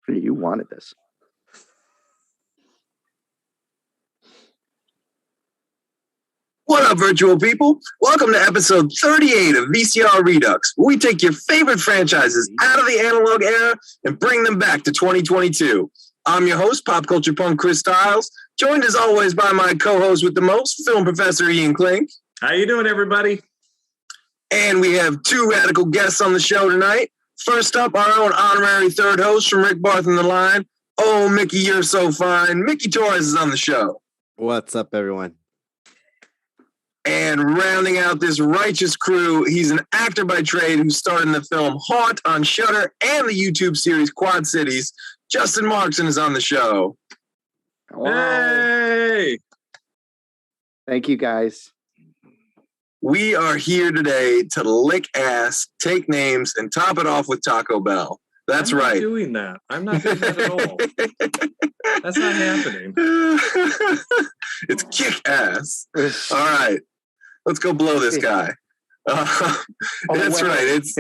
You wanted this. What up, virtual people? Welcome to episode 38 of VCR Redux, where we take your favorite franchises out of the analog era and bring them back to 2022. I'm your host, pop culture punk Chris Stiles, joined as always by my co-host with the most, film professor Ian Klink. How you doing, everybody? And we have two radical guests on the show tonight. First up, our own honorary third host from Rick Barth in the line. Oh, Mickey, you're so fine. Mickey Torres is on the show. What's up, everyone? And rounding out this righteous crew, he's an actor by trade who starred in the film Haunt on Shudder and the YouTube series Quad Cities. Justin Marxen is on the show. Wow. Hey! Thank you, guys. We are here today to lick ass, take names, and top it off with Taco Bell. That's I'm right. not doing that. I'm not doing that at all. That's not happening. It's kick ass. All right. Let's go blow this guy. That's right. It's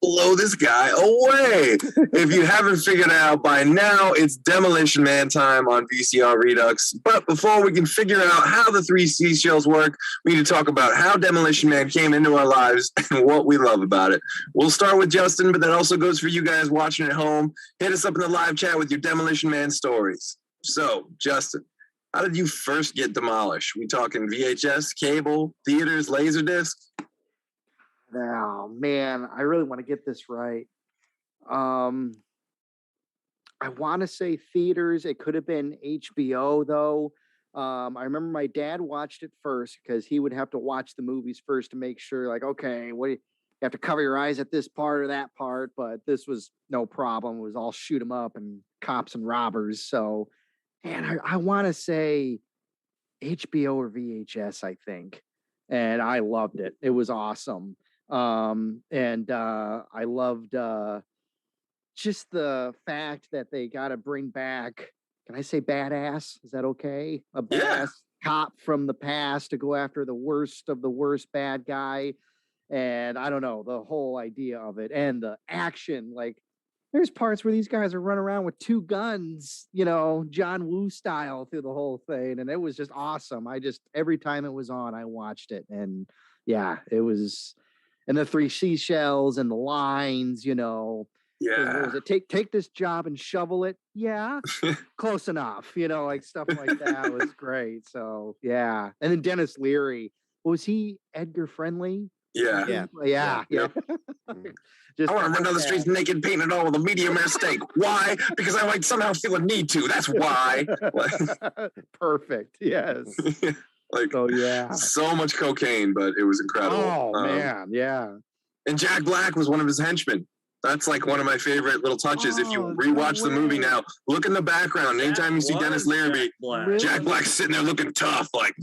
blow this guy away. If you haven't figured it out by now, it's Demolition Man time on VCR Redux. But before we can figure out how the three seashells work, we need to talk about how Demolition Man came into our lives and what we love about it. We'll start with Justin, but that also goes for you guys watching at home. Hit us up in the live chat with your Demolition Man stories. So, Justin, how did you first get demolished? We talking VHS, cable, theaters, Laserdisc? Oh man, I really want to get this right. I want to say theaters. It could have been HBO though. I remember my dad watched it first because he would have to watch the movies first to make sure, like, okay, what do you have to cover your eyes at this part or that part, but this was no problem. It was all shoot 'em up and cops and robbers. So, man, I want to say HBO or VHS, I think, and I loved it. It was awesome. I loved just the fact that they got to bring back, can I say badass? Is that okay? A badass cop from the past to go after the worst of the worst bad guy. And I don't know, the whole idea of it and the action, like there's parts where these guys are running around with two guns, you know, John Woo style through the whole thing. And it was just awesome. Every time it was on, I watched it. And yeah, it was. And the three seashells and the lines, you know. Yeah. Was it take this job and shovel it? Yeah. Close enough. You know, like stuff like that was great. So yeah. And then Dennis Leary. Was he Edgar Friendly? Yeah. Yeah. Yep. I want to run down the streets naked, paint it all with a medium rare steak. Why? Because I might somehow feel a need to. That's why. Perfect. Yes. Like, oh yeah, so much cocaine, but it was incredible. Oh man, yeah. And Jack Black was one of his henchmen. That's like one of my favorite little touches. If you rewatch the movie now, look in the background. Anytime you see Dennis Leary, Jack Black's sitting there looking tough, like.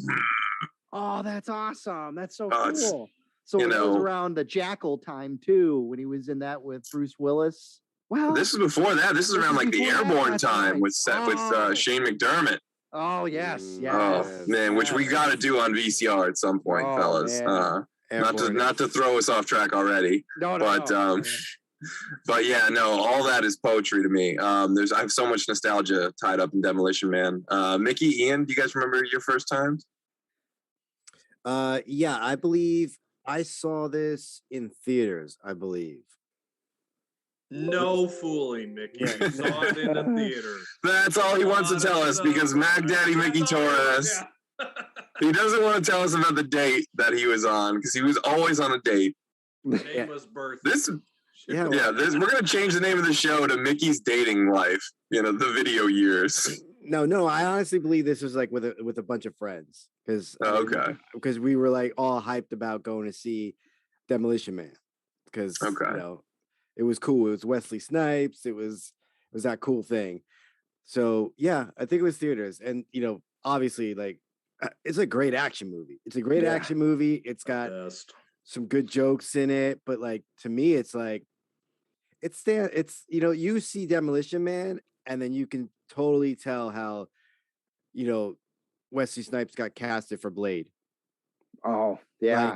Oh, that's awesome. That's so cool. So it was around the Jackal time too, when he was in that with Bruce Willis. Well, this is before that. This is around like the Airborne time with Shane McDermott. Oh yes. Oh man, which we got to do on VCR at some point, fellas. Not to throw us off track already. No. But yeah, no, all that is poetry to me. I have so much nostalgia tied up in Demolition Man. Mickey, Ian, do you guys remember your first times? Yeah, I believe I saw this in theaters. I believe. No fooling, Mickey. You saw it in the theater. That's all he wants to tell us because Mac Daddy Mickey Torres, he doesn't want to tell us about the date that he was on because he was always on a date. Nameless birthday. We're gonna change the name of the show to Mickey's Dating Life. You know, the video years. No, I honestly believe this was like with a bunch of friends because we were like all hyped about going to see Demolition Man because you know. It was cool. It was Wesley Snipes. It was that cool thing. So yeah, I think it was theaters. And you know, obviously, like it's a great action movie. It's a great action movie. It's got some good jokes in it. But like to me, it's like it's you know, you see Demolition Man, and then you can totally tell how, you know, Wesley Snipes got casted for Blade. Oh yeah,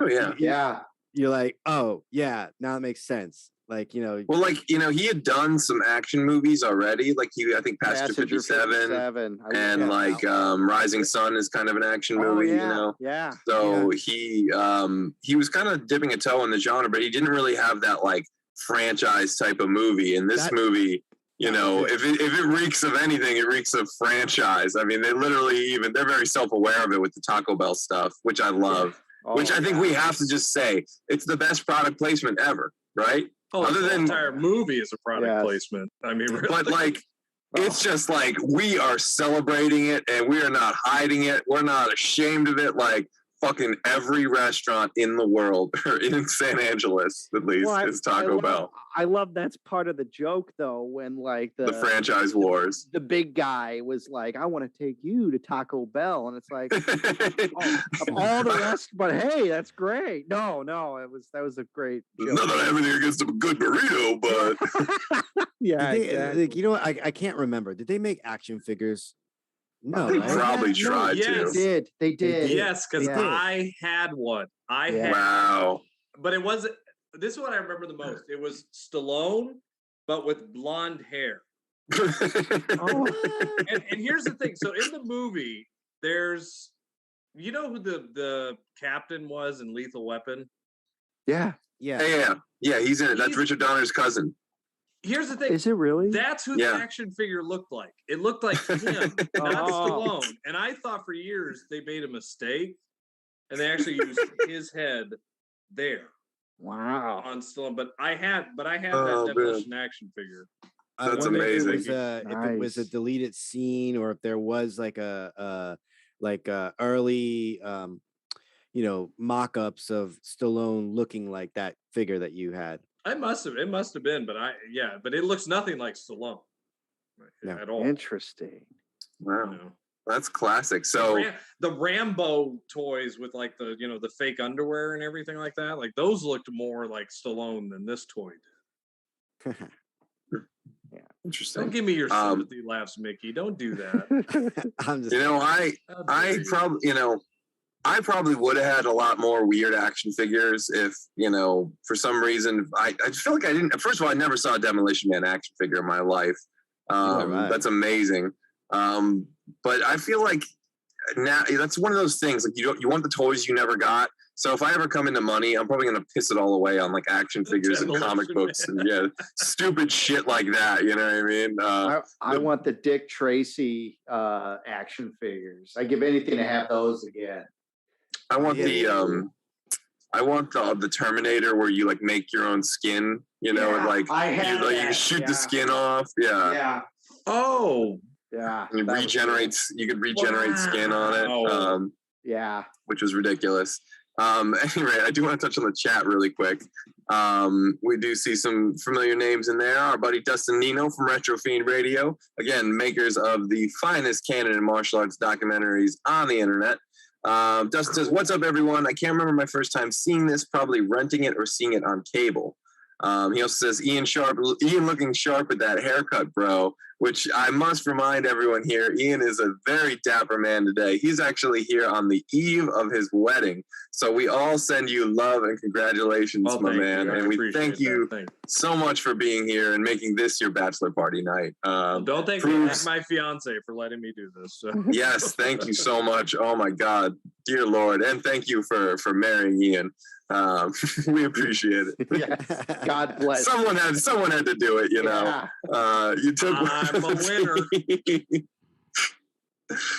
You're like, oh yeah, now it makes sense. Like, you know, well, like, you know, he had done some action movies already. Like I think Passenger 57 and like Rising Sun is kind of an action movie, you know? Yeah. So he was kind of dipping a toe in the genre, but he didn't really have that like franchise type of movie. In this movie, you know, if it reeks of anything, it reeks of franchise. I mean, they're very self-aware of it with the Taco Bell stuff, which I love. Which I think we have to just say, it's the best product placement ever, right? Oh, other than the entire movie is a product placement. I mean, really. But like, it's just like we are celebrating it and we are not hiding it. We're not ashamed of it. Like fucking every restaurant in the world, or in San Angeles at least, is Taco Bell. I love that's part of the joke though, when like the franchise wars. The big guy was like, "I want to take you to Taco Bell," and it's like, of all the rest, but hey, that's great. No, that was a great joke. Not that I have anything against a good burrito, but like, you know what? I can't remember. Did they make action figures? No, they probably tried to. They did. Yes, because I had one. Wow. But it wasn't. This is what I remember the most. It was Stallone, but with blonde hair. And here's the thing. So in the movie, there's, you know who the captain was in Lethal Weapon? Yeah. He's in it. That's Richard Donner's cousin. Here's the thing. Is it really? That's who the action figure looked like. It looked like him, not Stallone. And I thought for years they made a mistake, and they actually used his head there. Wow. On Stallone, but I had that Demolition action figure. That's amazing. If it was a deleted scene, or if there was like a early mock-ups of Stallone looking like that figure that you had. It must have been, but but it looks nothing like Stallone at all. Interesting. Wow. You know? That's classic. So the Rambo toys with like the fake underwear and everything like that, like those looked more like Stallone than this toy did. Yeah, interesting. Don't give me your sympathy laughs, Mickey. Don't do that. I'm just, I probably would have had a lot more weird action figures if, for some reason, I feel like I didn't. First of all, I never saw a Demolition Man action figure in my life. That's amazing. But I feel like now that's one of those things, like you want the toys you never got. So if I ever come into money, I'm probably going to piss it all away on like action figures and comic books and stupid shit like that. You know what I mean? I want the Dick Tracy action figures. I give anything to have those again. I want the Terminator where you like make your own skin, and like you shoot the skin off. Yeah. Oh. Yeah. And you could regenerate skin on it. Which was ridiculous. Anyway, I do want to touch on the chat really quick. We do see some familiar names in there. Our buddy Dustin Nino from Retro Fiend Radio. Again, makers of the finest canon and martial arts documentaries on the internet. Dustin says, "What's up, everyone? I can't remember my first time seeing this, probably renting it or seeing it on cable." He also says, Ian looking sharp with that haircut, bro, which I must remind everyone here, Ian is a very dapper man today. He's actually here on the eve of his wedding. So we all send you love and congratulations, my man. And we thank you so much for being here and making this your bachelor party night. Don't thank my fiance for letting me do this. So. Yes, thank you so much. Oh my God, dear Lord. And thank you for marrying Ian. We appreciate it. Yes. God bless. Someone had to do it, you know. You took. I'm a winner.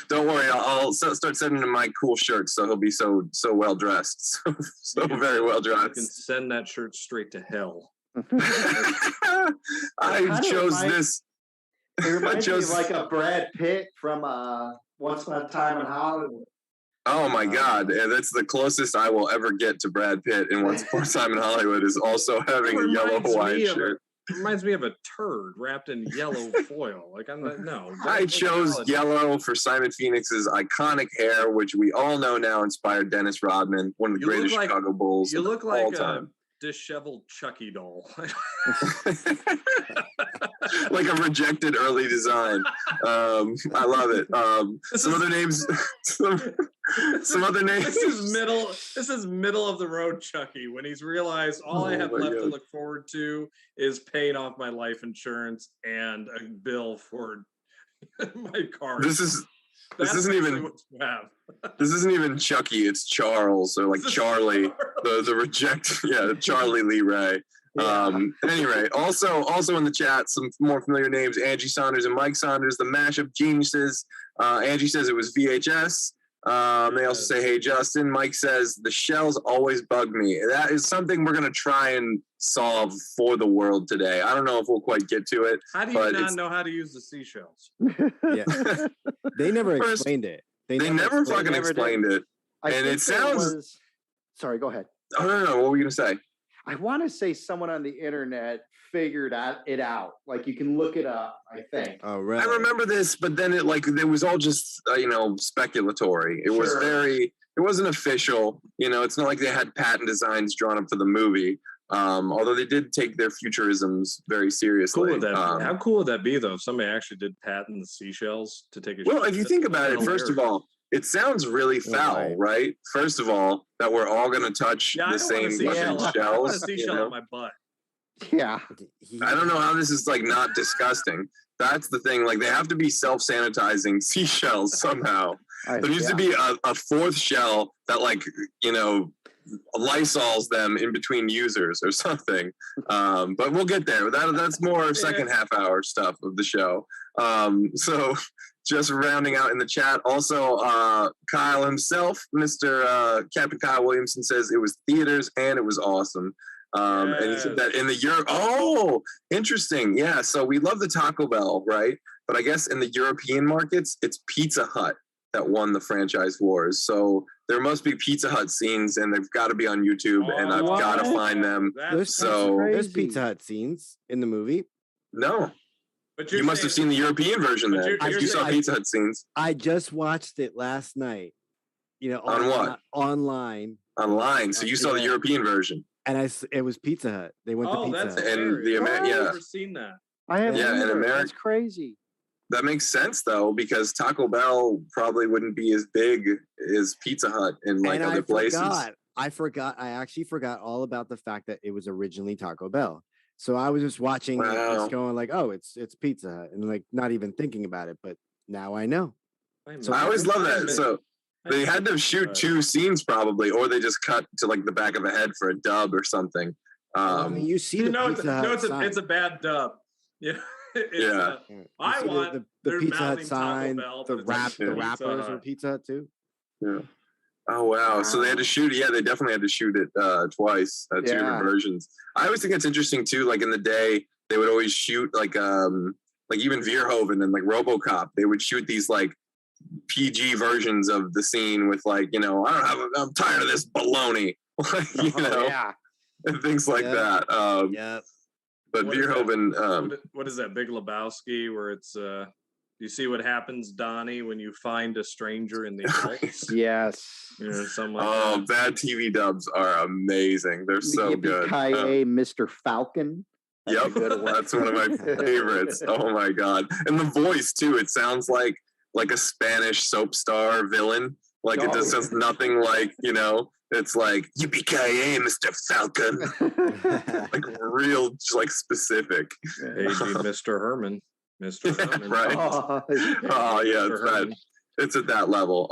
Don't worry, I'll start sending him my cool shirts, so he'll be so well dressed, so very well dressed. You can send that shirt straight to hell. I chose this. It reminds me of like a Brad Pitt from Once Upon a Time in Hollywood. Oh my God, that's the closest I will ever get to Brad Pitt in Once Upon a Time in Hollywood is also having a yellow Hawaiian shirt. It reminds me of a turd wrapped in yellow foil. Like I chose yellow for Simon Phoenix's iconic hair, which we all know now inspired Dennis Rodman, one of the greatest Chicago Bulls. You look like all time. Disheveled Chucky doll. Like a rejected early design. I love it. Some other names. Some other names. This is middle of the road Chucky, when he's realized all I have left to look forward to is paying off my life insurance and a bill for my car. This isn't even Chucky, it's Charles, or like Charlie, the Charlie Lee Ray. Yeah. Anyway, also in the chat, some more familiar names: Angie Saunders and Mike Saunders, the mashup geniuses. Angie says it was VHS. They also say, "Hey Justin." Mike says the shells always bug me. That is something we're gonna try and solve for the world today. I don't know if we'll quite get to it. How do you not know how to use the seashells? Yeah, they never explained it. They never fucking explained it, and it sounds. Sorry, go ahead. Oh no! What were you gonna say? I want to say someone on the internet figured it out. Like you can look it up, I think. Oh, right. I remember this, but then it was all just speculatory. It was it wasn't official. It's not like they had patent designs drawn up for the movie. Although they did take their futurisms very seriously. Cool would that be? How cool would that be, though, if somebody actually did patent the seashells to take a Well, if you think about it, first of all, it sounds really foul, right? First of all, that we're all going to touch the same fucking shells. I want a seashell on my butt. Yeah. I don't know how this is not disgusting. That's the thing. Like, they have to be self-sanitizing seashells somehow. There needs to be a fourth shell that Lysols them in between users or something. But we'll get there. That's more second half hour stuff of the show. So just rounding out in the chat. Also, Kyle himself, Mr. Captain Kyle Williamson, says it was theaters and it was awesome. And he said that in the Europe. Oh, interesting. Yeah. So we love the Taco Bell, right? But I guess in the European markets, it's Pizza Hut that won the franchise wars. So there must be Pizza Hut scenes, and they've got to be on YouTube, and I've got to find them. There's Pizza Hut scenes in the movie. No. But you must have seen the European version then. You saw Pizza Hut scenes. I just watched it last night. On what? Online. Online. So you saw the European version. And it was Pizza Hut. They went to Pizza Hut. And I've never seen that. I haven't. Yeah, in America. That's crazy. That makes sense though, because Taco Bell probably wouldn't be as big as Pizza Hut in other places. I actually forgot all about the fact that it was originally Taco Bell. So I was just watching, just going like, "Oh, it's Pizza Hut," and not even thinking about it. But now I know. So I always love that. So they had to shoot two scenes probably, or they just cut to the back of a head for a dub or something. You see it's a bad dub. Yeah. I want the Pizza Hut sign, the wrappers are Pizza Hut too. Yeah. Oh wow! So they had to shoot it. Yeah, they definitely had to shoot it twice, two different versions. I always think it's interesting too. Like in the day, they would always shoot even Verhoeven and RoboCop. They would shoot these PG versions of the scene with I'm tired of this baloney, and things like that. Yeah. But Verhoeven, what is that? Big Lebowski, where it's you see what happens, Donnie, when you find a stranger in the Alps. Yes. Something like that. Bad TV dubs are amazing. They're so good. Yippee-ki-yay, Mr. Falcon. Yep, that's one of my favorites. Oh my god! And the voice too. It sounds like a Spanish soap star villain. It just sounds nothing like It's like yippee-ki-yay, Mr. Falcon. Real, specific. Hey, Mr. Herman. Mr. Herman. Right. Oh yeah, it's at that level.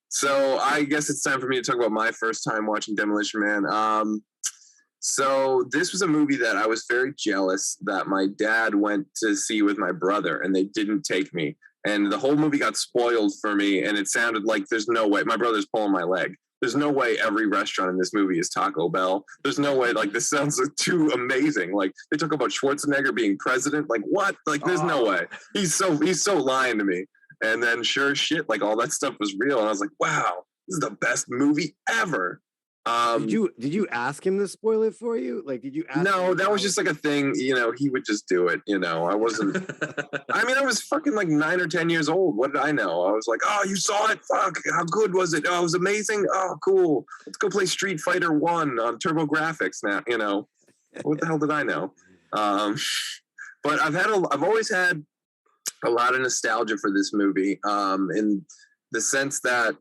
So I guess it's time for me to talk about my first time watching Demolition Man. So this was a movie that I was very jealous that my dad went to see with my brother, and they didn't take me. And the whole movie got spoiled for me, and it sounded like there's no way. My brother's pulling my leg. There's no way every restaurant in this movie is Taco Bell. There's no way, this sounds too amazing. They talk about Schwarzenegger being president. What? There's no way. He's so lying to me. And then sure as shit, all that stuff was real. And I was like, wow, this is the best movie ever. Did you ask him to spoil it for you? Did you ask No, that was just a thing, he would just do it, I wasn't I was fucking 9 or 10 years old. What did I know? I was like, oh, you saw it? Fuck, how good was it? Oh, it was amazing. Oh, cool. Let's go play Street Fighter 1 on TurboGrafx now, What the hell did I know? But I've always had a lot of nostalgia for this movie, in the sense that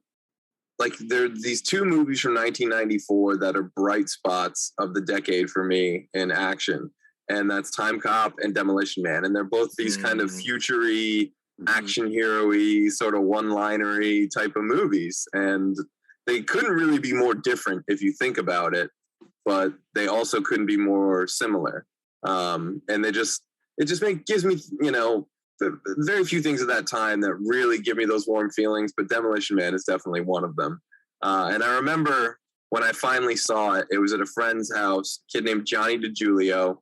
like there are these two movies from 1994 that are bright spots of the decade for me in action, and that's Time Cop and Demolition Man, and they're both these kind of future-y, action hero-y, sort of one-liner-y type of movies, and they couldn't really be more different if you think about it, but they also couldn't be more similar. And it just gives me, you know, very few things at that time that really give me those warm feelings, but Demolition Man is definitely one of them. And I remember when I finally saw it, it was at a friend's house, a kid named Johnny DiGiulio,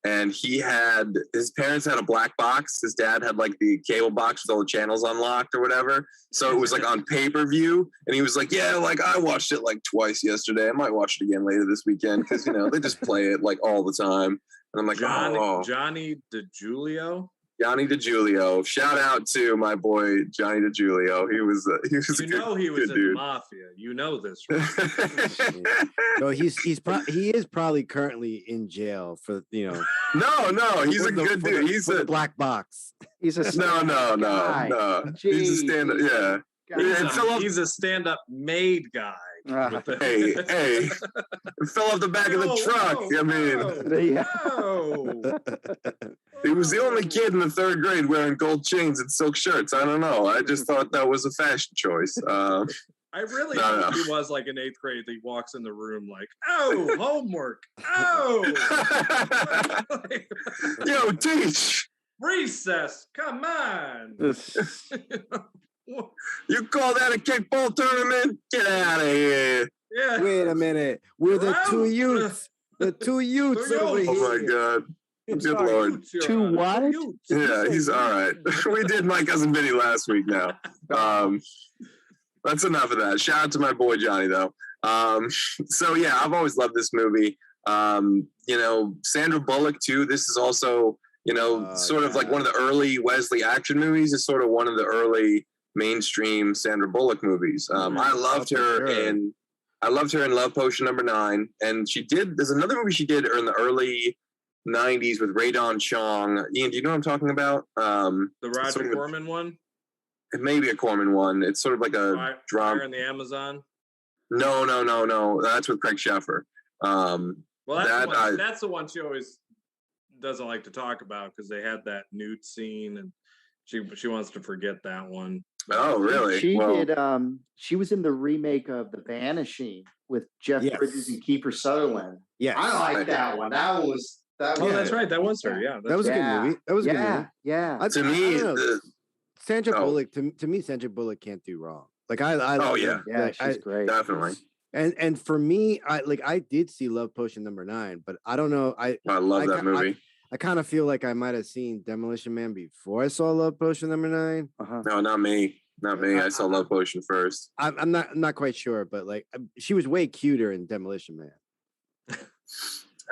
and his parents had a black box. His dad had like the cable box with all the channels unlocked or whatever. So it was like on pay-per-view. And he was like, yeah, like I watched it like twice yesterday. I might watch it again later this weekend because, you know, they just play it like all the time. And I'm like, Johnny DiGiulio? Johnny DiGiulio. Shout out to my boy Johnny DiGiulio. He was a he was in the mafia. You know this, right? No, he is probably currently in jail for, you know. No, he's a good dude. He's a black box. He's a no. He's a stand-up. Yeah, he's a stand-up made guy. Hey, it fell off the back of the truck. He was the only kid in the third grade wearing gold chains and silk shirts. I don't know. I just thought that was a fashion choice. I really thought he was like in eighth grade. He walks in the room like, oh, homework. Oh. Yo, teach. Recess. Come on. You call that a kickball tournament? Get out of here. Yeah. Wait a minute. We're the two youths. The two youths over here. Oh my God. Good Lord. Two what? Yeah, he's all right. We did My Cousin Vinny last week now. That's enough of that. Shout out to my boy Johnny, though. So, yeah, I've always loved this movie. You know, Sandra Bullock, too. This is also, you know, sort of like one of the early Wesley action movies. It's sort of one of the early mainstream Sandra Bullock movies. I loved her in Love Potion #9, and there's another movie she did in the early 90s with Radon Chong. Ian, do you know what I'm talking about? The Roger Corman one? It may be a Corman one. It's sort of like a drama. Fire in the Amazon? No. That's with Craig Sheffer. Well, that's the one she always doesn't like to talk about because they had that nude scene, and she wants to forget that one. Oh, really? She was in the remake of The Vanishing with Jeff Bridges and Kiefer Sutherland. Yeah, I like that one. That was. That's right. That was her. Yeah, that was a good movie. That was a good movie. Yeah. To me, Sandra Bullock. To me, Sandra Bullock can't do wrong. Like she's great. Definitely. And for me, I did see Love Potion #9, but I don't know. I love that movie. I kind of feel like I might have seen Demolition Man before I saw Love Potion #9. No, not me. I saw Love Potion first. I'm not quite sure, but like she was way cuter in Demolition Man.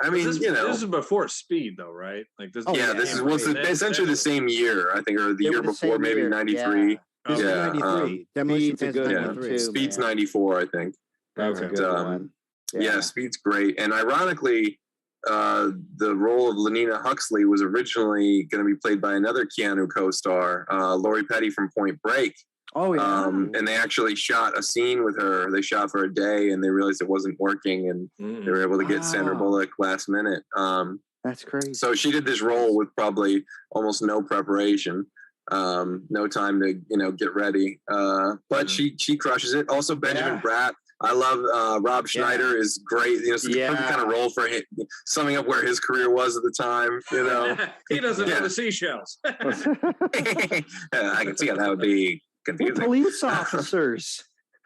I mean, this is before Speed, though, right? Like this. This is essentially the same year, I think, or the year before, maybe 93. Yeah, 93. Demolition Man's 93. Speed's 94, I think. That's a good one. Yeah, Speed's great, and ironically, the role of Lenina Huxley was originally going to be played by another Keanu co-star, Lori Petty from Point Break. Oh yeah. And they actually shot a scene with her. They shot for a day, and they realized it wasn't working, and they were able to get Sandra Bullock last minute. That's crazy. So she did this role with probably almost no preparation, no time to get ready. But she crushes it. Also, Benjamin Bratt. I love Rob Schneider is great. It's the perfect kind of role for him, summing up where his career was at the time. He doesn't know the seashells. I can see how that would be confusing. We're police officers.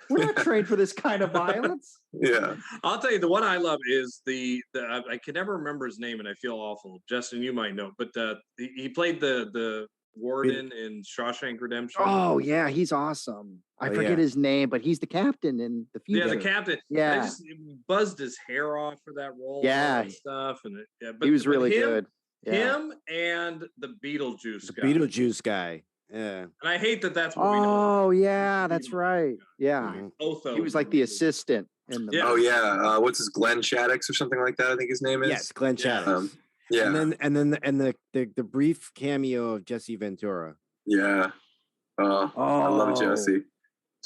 We're not trained for this kind of violence. Yeah, I'll tell you, the one I love is the I can never remember his name, and I feel awful. Justin, you might know, but he played the warden in Shawshank Redemption. Oh yeah, he's awesome. I forget his name, but he's the captain in the future. Yeah, the captain. Yeah, I just buzzed his hair off for that role. Yeah, and stuff, and he was really good. Him and the Beetlejuice guy. Beetlejuice guy. Yeah, and I hate that's what we know. Oh yeah, that's right. Yeah, he was like the assistant in the. Oh yeah, what's his Glenn Shaddix or something like that? I think his name is. Yes, Glenn Shaddix. Yeah, and then the brief cameo of Jesse Ventura. Yeah, I love Jesse.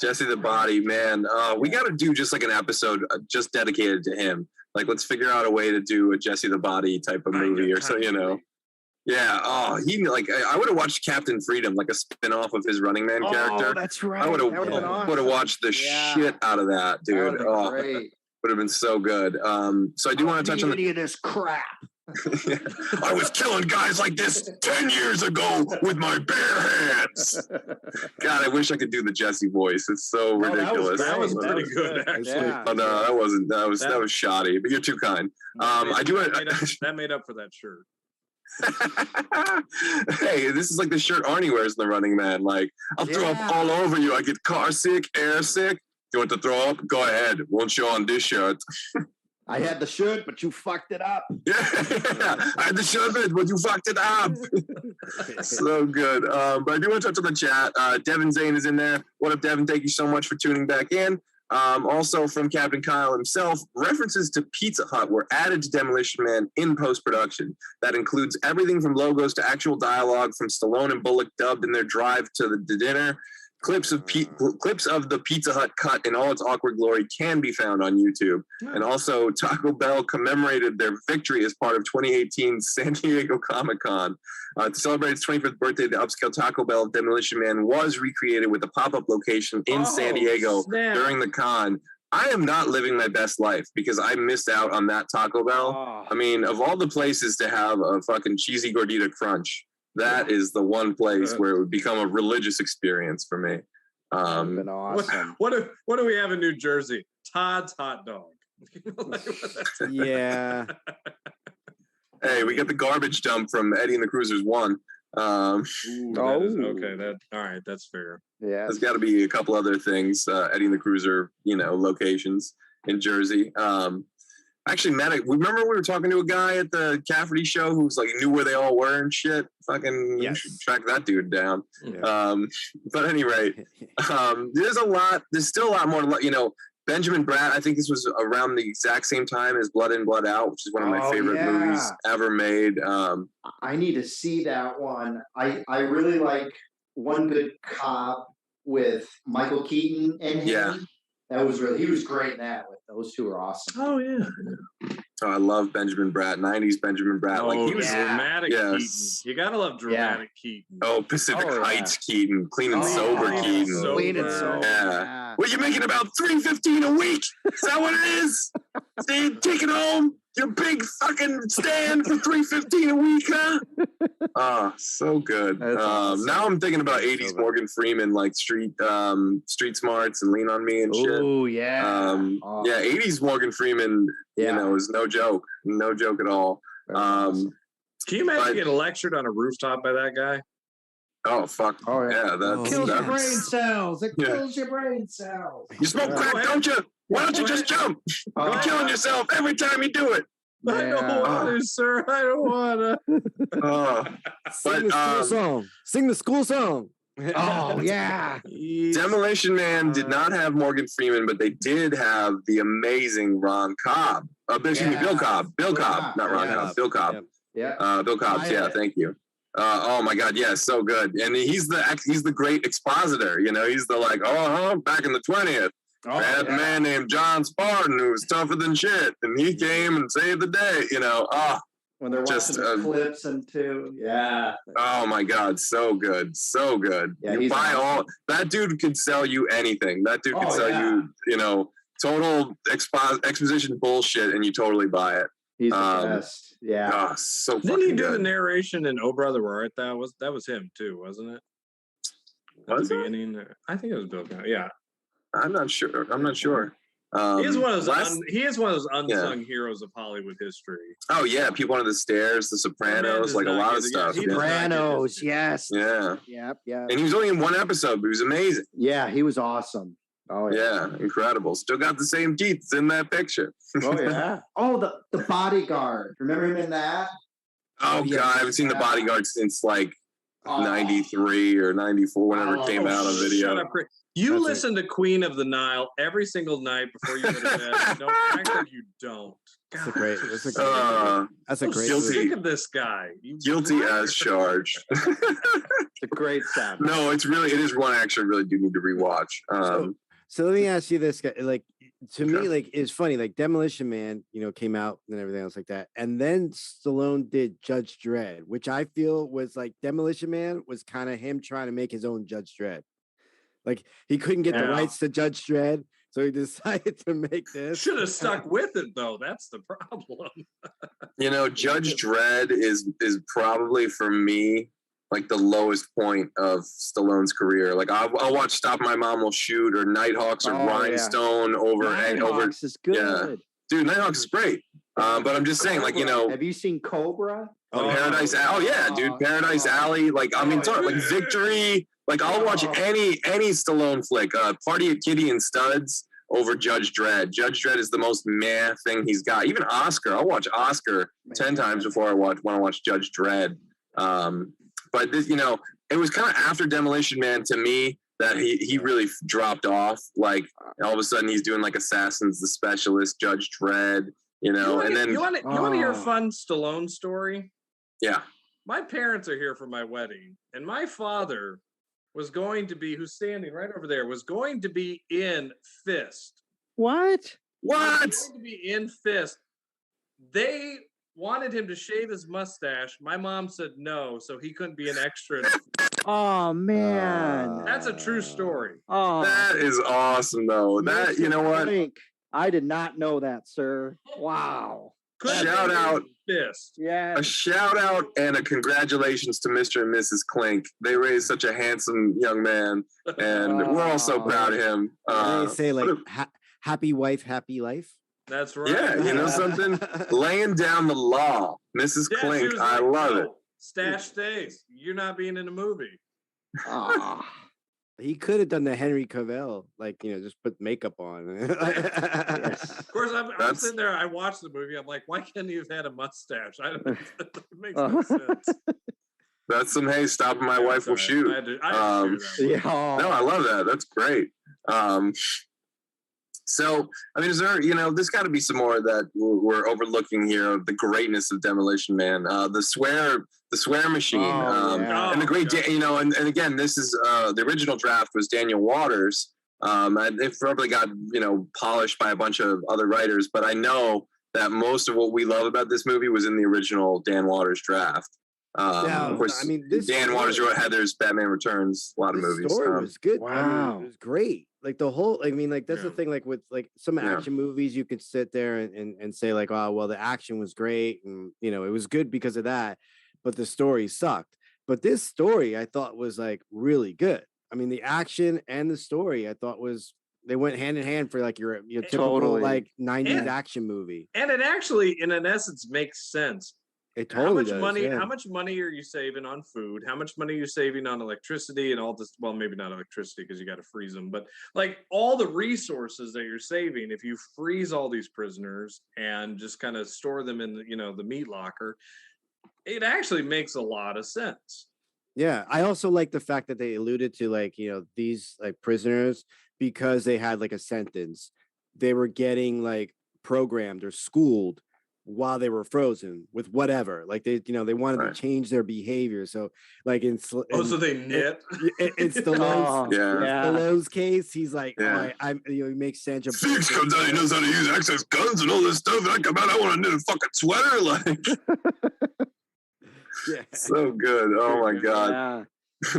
Jesse the Body, man. We got to do just like an episode just dedicated to him. Like, let's figure out a way to do a Jesse the Body type of movie or so, you know. Yeah. Oh, I would have watched Captain Freedom, like a spin-off of his Running Man character. Oh, that's right. I would have watched the shit out of that, dude. Great. Would have been so good. So I do want to touch on any of this crap. Yeah. I was killing guys like this 10 years ago with my bare hands. God, I wish I could do the Jesse voice. It's so ridiculous. That was pretty good, actually. Yeah. Oh, no, that wasn't. That was shoddy. But you're too kind. That made up for that shirt. Hey, this is like the shirt Arnie wears in The Running Man. Like, I'll throw up all over you. I get car sick, air sick. You want to throw up? Go ahead. Won't show on this shirt. I had the shirt, but you fucked it up. Yeah, I had the shirt, but you fucked it up. So good. But I do want to touch on the chat. Devin Zane is in there. What up, Devin? Thank you so much for tuning back in. Also from Captain Kyle himself, references to Pizza Hut were added to Demolition Man in post-production. That includes everything from logos to actual dialogue from Stallone and Bullock dubbed in their drive to the dinner. Clips of the Pizza Hut cut in all its awkward glory can be found on YouTube. And also, Taco Bell commemorated their victory as part of 2018's San Diego Comic-Con. To celebrate its 25th birthday, the upscale Taco Bell of Demolition Man was recreated with a pop-up location in San Diego during the con. I am not living my best life because I missed out on that Taco Bell. I mean, of all the places to have a fucking cheesy gordita crunch, that is the one place where it would become a religious experience for me. Been awesome. What do we have in New Jersey? Todd's Hot Dog. Yeah. Hey, we got the garbage dump from Eddie and the Cruisers 1. Okay. All right. That's fair. Yeah. There's got to be a couple other things. Eddie and the Cruiser, locations in Jersey. Actually, remember we were talking to a guy at the Cafferty show who's like knew where they all were and shit? Fucking you should track that dude down. Yeah. But at any rate, there's still a lot more, Benjamin Bratt, I think this was around the exact same time as Blood In, Blood Out, which is one of my favorite movies ever made. I need to see that one. I really like One Good Cop with Michael Keaton and him. Yeah. That was he was great in that. Those two are awesome. Oh, yeah. Oh, I love Benjamin Bratt, 90s Benjamin Bratt. He was dramatic Keaton. You gotta love dramatic Keaton. Oh, Pacific Heights Keaton, Clean and Sober Keaton. Clean and Sober. Yeah. Well, you're making about $3.15 a week. Is that what it is? See, take it home. Your big fucking stand for $3.15 a week, huh? Oh, so good. Awesome. Now I'm thinking about 80s Morgan Freeman, like Street Smarts and Lean on Me and shit. Oh, yeah. 80s Morgan Freeman, is no joke. No joke at all. Can you imagine getting lectured on a rooftop by that guy? Oh, fuck. Oh, yeah. That kills your brain cells. It kills your brain cells. You smoke crack, don't you? Why don't you just jump? You're killing yourself every time you do it. Yeah. I don't want to, sir. I don't want to. Sing the school song. Sing the school song. Oh, yeah. Demolition Man did not have Morgan Freeman, but they did have the amazing Ron Cobb. Bill Cobb. Bill Cobb, not Ron Cobb. Bill Cobb. Yeah. Bill Cobb. Yeah, thank you. Oh my God, yeah, so good. And he's the great expositor. He's the back in the 20th. I had a man named John Spartan who was tougher than shit, and he came and saved the day. When they're watching the clips and two, Oh my God, so good, so good. Yeah, you buy that dude could sell you anything. That dude could sell you, total exposition bullshit, and you totally buy it. He's the best. Yeah. Oh, so fucking Didn't he do good. the narration in Oh Brother Where Art Thou? That was him too, wasn't it? Was it? I think it was Bill Cobb. Yeah. I'm not sure. He is one of those unsung heroes of Hollywood history. Oh yeah, People Under the Stairs, The Sopranos, like a lot of stuff. Sopranos, yes. Yeah. Yep. And he was only in one episode, but he was amazing. Yeah, he was awesome. Oh yeah, incredible. Still got the same teeth in that picture. Oh yeah. Oh, the Bodyguard. Remember him in that? Oh God, I haven't seen The Bodyguard since like 93 or 94, whenever it came out on video. Shut up, you listen to Queen of the Nile every single night before you go to bed. Don't act like you don't. God, That's a great. I'm sick of this guy. Guilty as charged. It's a great sound. No, it is one I actually really do need to rewatch. So let me ask you this, guy. Like, to me, like, it's funny. Like, Demolition Man, came out and everything else like that, and then Stallone did Judge Dredd, which I feel was like Demolition Man was kind of him trying to make his own Judge Dredd. Like, he couldn't get the rights to Judge Dredd, so he decided to make this. Should have stuck with it, though. That's the problem. Judge Dredd is probably, for me, like the lowest point of Stallone's career. Like, I'll watch Stop My Mom Will Shoot or Nighthawks or Rhinestone over. Nighthawks is good. Yeah. Dude, Nighthawks is great. But I'm just saying, like, Have you seen Cobra? Paradise Alley. Oh, yeah, dude. Paradise Alley. Like, I mean, like Victory. Like, I'll watch any Stallone flick. Party at Kitty and Studs over Judge Dredd. Judge Dredd is the most meh thing he's got. Even Oscar. I'll watch Oscar 10 times before I want to watch Judge Dredd. But this, it was kind of after Demolition Man to me that he really dropped off. Like, all of a sudden he's doing like Assassins, The Specialist, Judge Dredd, and then you want to hear a fun Stallone story? Yeah. My parents are here for my wedding, and my father was going to be, who's standing right over there, was going to be in Fist. What? Going to be in Fist. They wanted him to shave his mustache. My mom said no, so he couldn't be an extra. Oh man, that's a true story. Oh, that is awesome, though. That what? I did not know that, sir. Wow. Shout out. Fist. Yeah. A shout out and a congratulations to Mr. and Mrs. Klink. They raised such a handsome young man, and we're all so proud of him. They say like happy wife, happy life. That's right. Yeah, something? Laying down the law. Mrs. Klink, I love it. Stash stays. You're not being in a movie. He could have done the Henry Cavill, like, just put makeup on. Yes. Of course, I'm sitting there. I watched the movie. I'm like, why can't he have had a mustache? It makes no sense. That's some, hey, Stop My Wife Will Shoot. I had to shoot that. No, I love that. That's great. So, I mean, is there, there's got to be some more that we're overlooking here of the greatness of Demolition Man. The swear machine, and the great, and again, this is the original draft was Daniel Waters. And it probably got, polished by a bunch of other writers, but I know that most of what we love about this movie was in the original Dan Waters draft. Of course, Dan Waters wrote Heathers, Batman Returns, a lot of movies. The story was good. Wow. It was great. Like the whole, that's the thing, like with like some action movies, you could sit there and say like, oh, well, the action was great. And, it was good because of that, but the story sucked. But this story I thought was like really good. I mean, the action and the story I thought they went hand in hand for like your typical like 90s action movie. And it actually, in essence, makes sense. It totally does. How much money are you saving on food? How much money are you saving on electricity and all this? Well, maybe not electricity because you got to freeze them, but like all the resources that you're saving, if you freeze all these prisoners and just kind of store them in the meat locker, it actually makes a lot of sense. Yeah. I also like the fact that they alluded to like, these like prisoners, because they had like a sentence, they were getting like programmed or schooled while they were frozen with whatever, like they wanted to change their behavior. So like so they knit. It's Stallone's case. He's like, he makes Sandra Bullock. Felix comes out, he knows how to use access guns and all this stuff, and I come out, I want to knit a fucking sweater, like. So good. Oh my god. Yeah.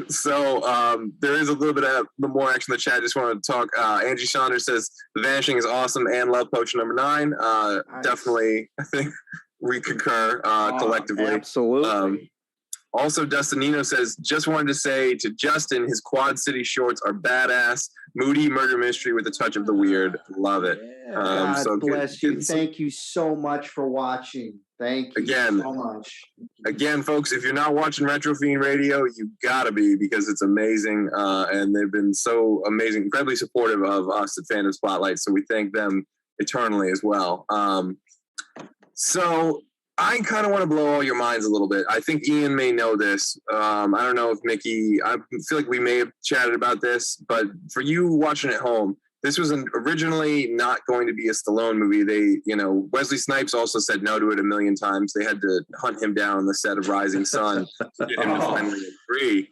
So there is a little bit of more action in the chat. I just wanted to talk. Angie Saunders says The Vanishing is awesome and love potion number 9. Nice. Definitely, I think we concur collectively. Absolutely. Also, Dustinino says, just wanted to say to Justin, his Quad City shorts are badass. Moody murder mystery with a touch of the weird. Love it. God bless you. Thank you so much for watching. Thank you so much. Again, folks, if you're not watching Retro Fiend Radio, you gotta be, because it's amazing. And they've been so amazing, incredibly supportive of us at Fandom Spotlite. So we thank them eternally as well. So I kind of want to blow all your minds a little bit. I think Ian may know this. I don't know if Mickey, I feel like we may have chatted about this, but for you watching at home, this was originally not going to be a Stallone movie. Wesley Snipes also said no to it a million times. They had to hunt him down on the set of Rising Sun to get him to finally agree.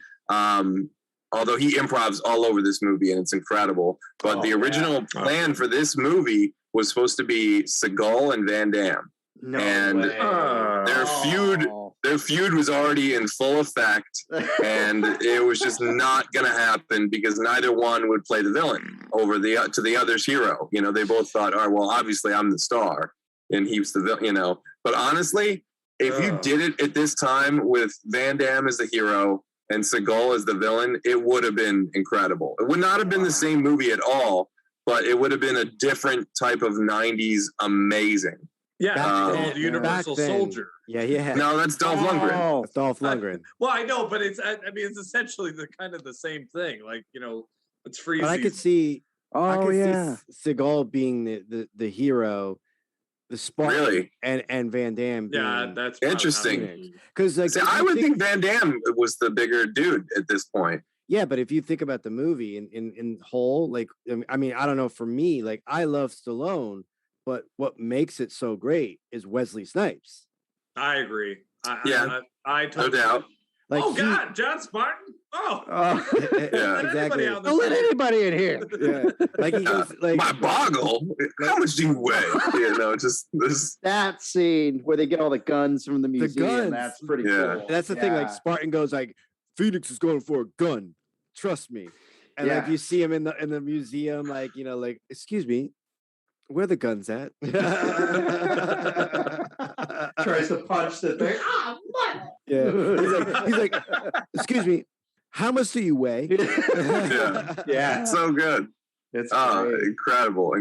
Although he improvs all over this movie and it's incredible. But the original plan for this movie was supposed to be Seagal and Van Damme. No and way. their feud was already in full effect, and it was just not going to happen because neither one would play the villain over to the other's hero. They both thought, all right, well, obviously I'm the star and he was the villain. But honestly, if you did it at this time with Van Damme as the hero and Seagal as the villain, it would have been incredible. It would not have been the same movie at all, but it would have been a different type of 90s amazing. Yeah, Universal Soldier. Yeah. No, that's Dolph Lundgren. That's Dolph Lundgren. Well, I know, but it's essentially the same thing. Like, it's free. But I could see see Seagal being the hero, the Spartan, really? and Van Damme being that's interesting. Because I would think Van Damme was the bigger dude at this point. Yeah, but if you think about the movie in whole, like, I mean, I don't know, for me, like, I love Stallone, but what makes it so great is Wesley Snipes. I agree. I totally no doubt. Like God, John Spartan. Yeah, exactly. Don't let anybody in here. Yeah. Like he goes, like, my boggle. How much do you weigh? Just this. That scene where they get all the guns from the museum. That's pretty cool. That's the thing. Like, Spartan goes like, Phoenix is going for a gun. Trust me. And like you see him in the museum, like, like, excuse me, where the guns at? Tries to punch the thing. Yeah. He's like, excuse me, how much do you weigh? Yeah. So good. It's incredible.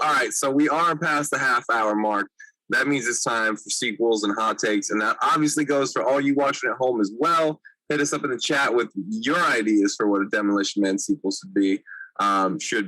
All right, so we are past the half-hour mark. That means it's time for sequels and hot takes, and that obviously goes for all you watching at home as well. Hit us up in the chat with your ideas for what a Demolition Man sequel should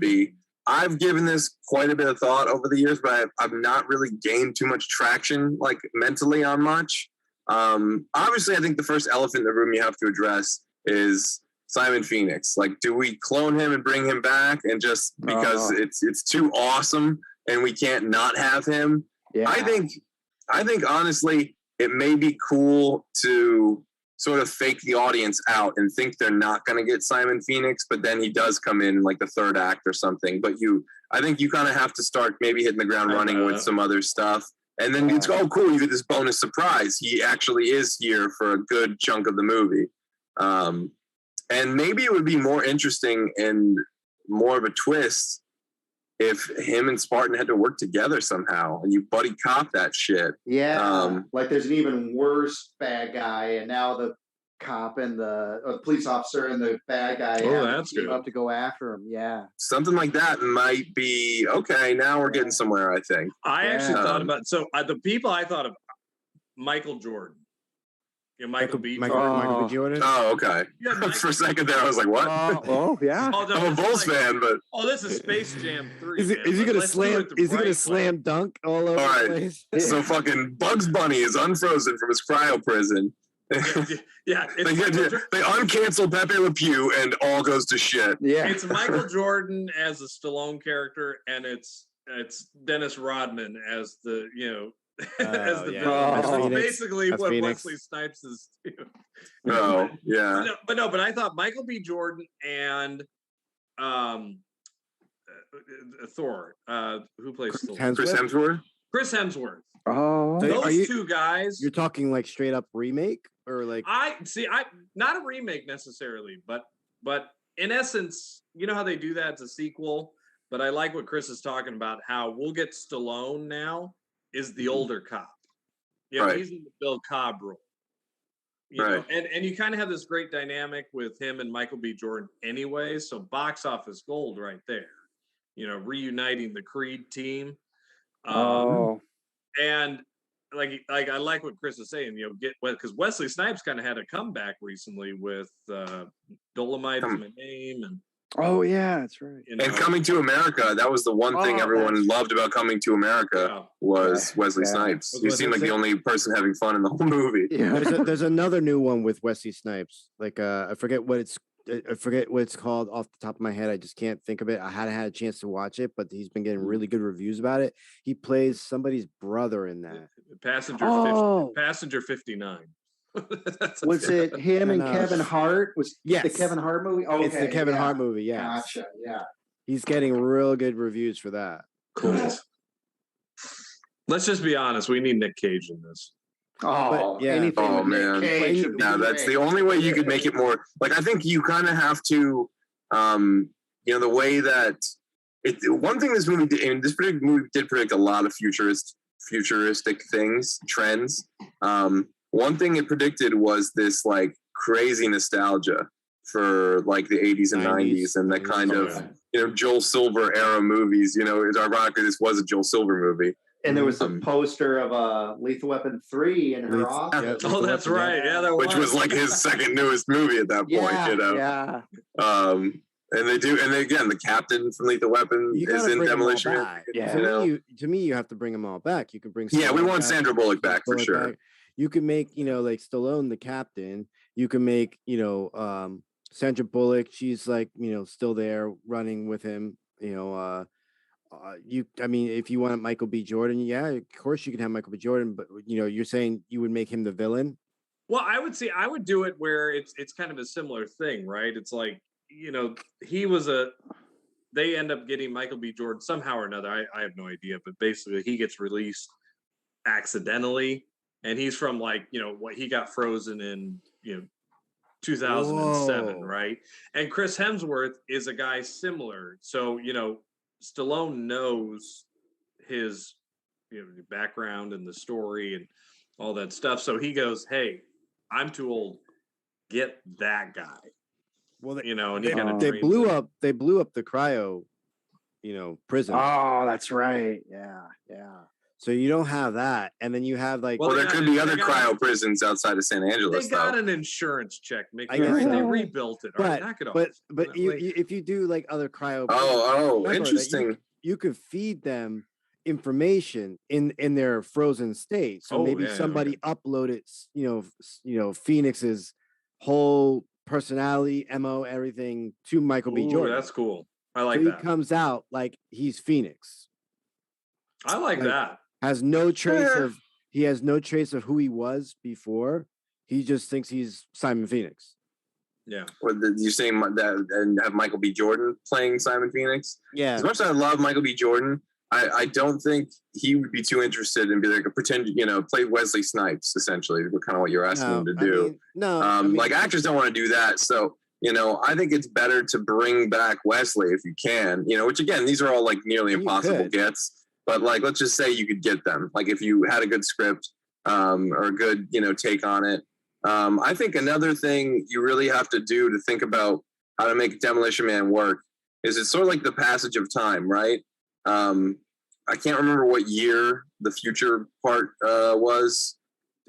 be. I've given this quite a bit of thought over the years, but I've not really gained too much traction, like mentally, on much. Obviously, I think the first elephant in the room you have to address is Simon Phoenix. Like, do we clone him and bring him back, and just because it's too awesome and we can't not have him? Yeah. I think honestly, it may be cool to sort of fake the audience out and think they're not going to get Simon Phoenix, but then he does come in like the third act or something. But I think you kind of have to start maybe hitting the ground running with some other stuff. And then it's, oh, cool, you get this bonus surprise. He actually is here for a good chunk of the movie. And maybe it would be more interesting and more of a twist if him and Spartan had to work together somehow and you buddy cop that shit. Yeah. Like there's an even worse bad guy, and now the cop and the police officer and the bad guy have to team up to go after him. Yeah. Something like that might be okay. Now we're getting somewhere, I think. I actually thought about, the people I thought of, Michael Jordan. Michael B. Jordan. Oh, okay. Yeah, for a second there, I was like, "What?" Yeah. I'm a Bulls fan, but this is Space Jam 3. Is he gonna slam? Is he gonna slam dunk all over the place? So fucking Bugs Bunny is unfrozen from his cryo prison. Yeah, they uncancel Pepe Le Pew and all goes to shit. Yeah, it's Michael Jordan as a Stallone character, and it's Dennis Rodman as the as the villain. Which is basically what Phoenix. Wesley Snipes is. Oh, yeah. But I thought Michael B. Jordan and Thor, who plays Chris Hemsworth. Oh, those two guys. You're talking like straight up remake, or like I not a remake necessarily, but in essence, you know how they do that? It's a sequel. But I like what Chris is talking about. How we'll get Stallone now is the older cop. He's in the Bill Cobb role. You know? And you kind of have this great dynamic with him and Michael B. Jordan anyway. So box office gold right there. Reuniting the Creed team. And like I like what Chris is saying, because Wesley Snipes kind of had a comeback recently with Dolomite is My Name, and Oh yeah, that's right. You know? And Coming to America, that was the one thing everyone loved about Coming to America was Wesley Snipes. He seemed like the only person having fun in the whole movie. Yeah. There's another new one with Wesley Snipes. Like I forget what it's called off the top of my head. I just can't think of it. I hadn't had a chance to watch it, but he's been getting really good reviews about it. He plays somebody's brother in that. Passenger 59. Was it him and Kevin Hart? Was the Kevin Hart movie? Oh, okay. It's the Kevin Hart movie. Yeah, gotcha. Yeah, he's getting real good reviews for that. Cool. Let's just be honest. We need Nick Cage in this. Oh, but, yeah. Oh man. Now that's the only way you could make it more. Like I think you kind of have to, the way that one thing this movie did, and this particular movie did predict a lot of futuristic trends. One thing it predicted was this like crazy nostalgia for like the 80s and 90s and that kind of Joel Silver era movies. It's ironically this was a Joel Silver movie. And there was a poster of Lethal Weapon 3 in her office. Oh, that's right. Yeah, that which was like his second newest movie at that point. Yeah. And again, the captain from Lethal Weapon is in Demolition Man. Yeah. To me, you have to bring them all back. You could bring. We want Sandra Bullock back for sure. Back. You can make, like Stallone the captain. You can make, Sandra Bullock. She's like, still there running with him. If you want Michael B. Jordan, of course you can have Michael B. Jordan, but you're saying you would make him the villain. Well, I would do it where it's kind of a similar thing, right? It's like, they end up getting Michael B. Jordan somehow or another. I have no idea, but basically he gets released accidentally. And he's from what he got frozen in, 2007, Whoa. Right? And Chris Hemsworth is a guy similar. So, Stallone knows his, background and the story and all that stuff. So he goes, "Hey, I'm too old. Get that guy." Well, and they blew up the cryo, prison. Oh, that's right. Yeah. So you don't have that, and then you have like. Well, there could be other cryo prisons outside of San Angeles. They got an insurance check, Mickey. They rebuilt it. But knock it off. But if you do like other cryo. Interesting. You could feed them information in their frozen state. So maybe somebody uploaded, Phoenix's whole personality, MO, everything to Michael B. Jordan. That's cool. I like that. He comes out like he's Phoenix. I like that. Has no trace of who he was before. He just thinks he's Simon Phoenix. Yeah. You're saying that and have Michael B. Jordan playing Simon Phoenix? Yeah. As much as I love Michael B. Jordan, I don't think he would be too interested in being like a pretend, play Wesley Snipes, essentially, kind of what you're asking him to do. Like actors don't want to do that. So, I think it's better to bring back Wesley if you can, which again, these are all like nearly impossible gets. But like, let's just say you could get them. Like if you had a good script or a good, take on it. I think another thing you really have to do to think about how to make Demolition Man work is it's sort of like the passage of time, right? I can't remember what year the future part was.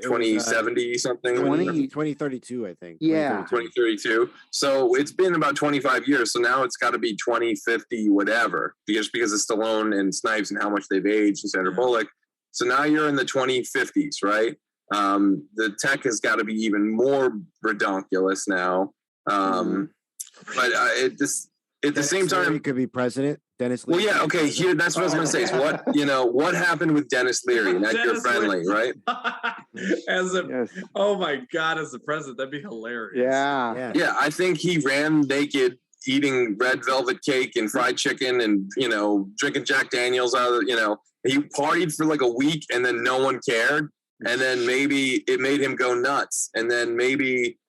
2070 something. 2032, I think. Yeah. 2032. So it's been about 25 years. So now it's got to be 2050, whatever, because of Stallone and Snipes and how much they've aged and Sandra Bullock. So now you're in the 2050s, right? The tech has got to be even more redonkulous now. But at the same time, he could be president. Dennis Leary. Well, yeah, okay. Here, that's what I was going to say. So what happened with Dennis Leary? Not your friendly, right? Oh my God, as the president, that'd be hilarious. Yeah. I think he ran naked, eating red velvet cake and fried chicken, and drinking Jack Daniels out of he partied for like a week, and then no one cared, and then maybe it made him go nuts, and then maybe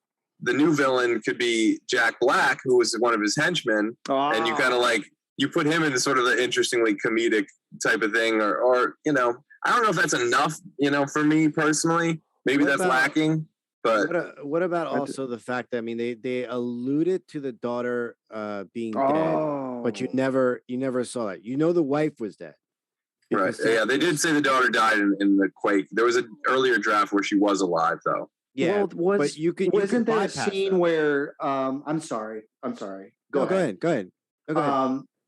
the new villain could be Jack Black, who was one of his henchmen, and you kind of like. You put him in sort of the interestingly comedic type of thing, or I don't know if that's enough, for me personally. Maybe that's lacking. But what about also the fact that they alluded to the daughter being dead, but you never saw that. The wife was dead. Right. Yeah, they did say the daughter died in the quake. There was an earlier draft where she was alive, though. Yeah, but wasn't there a scene where I'm sorry. Go ahead.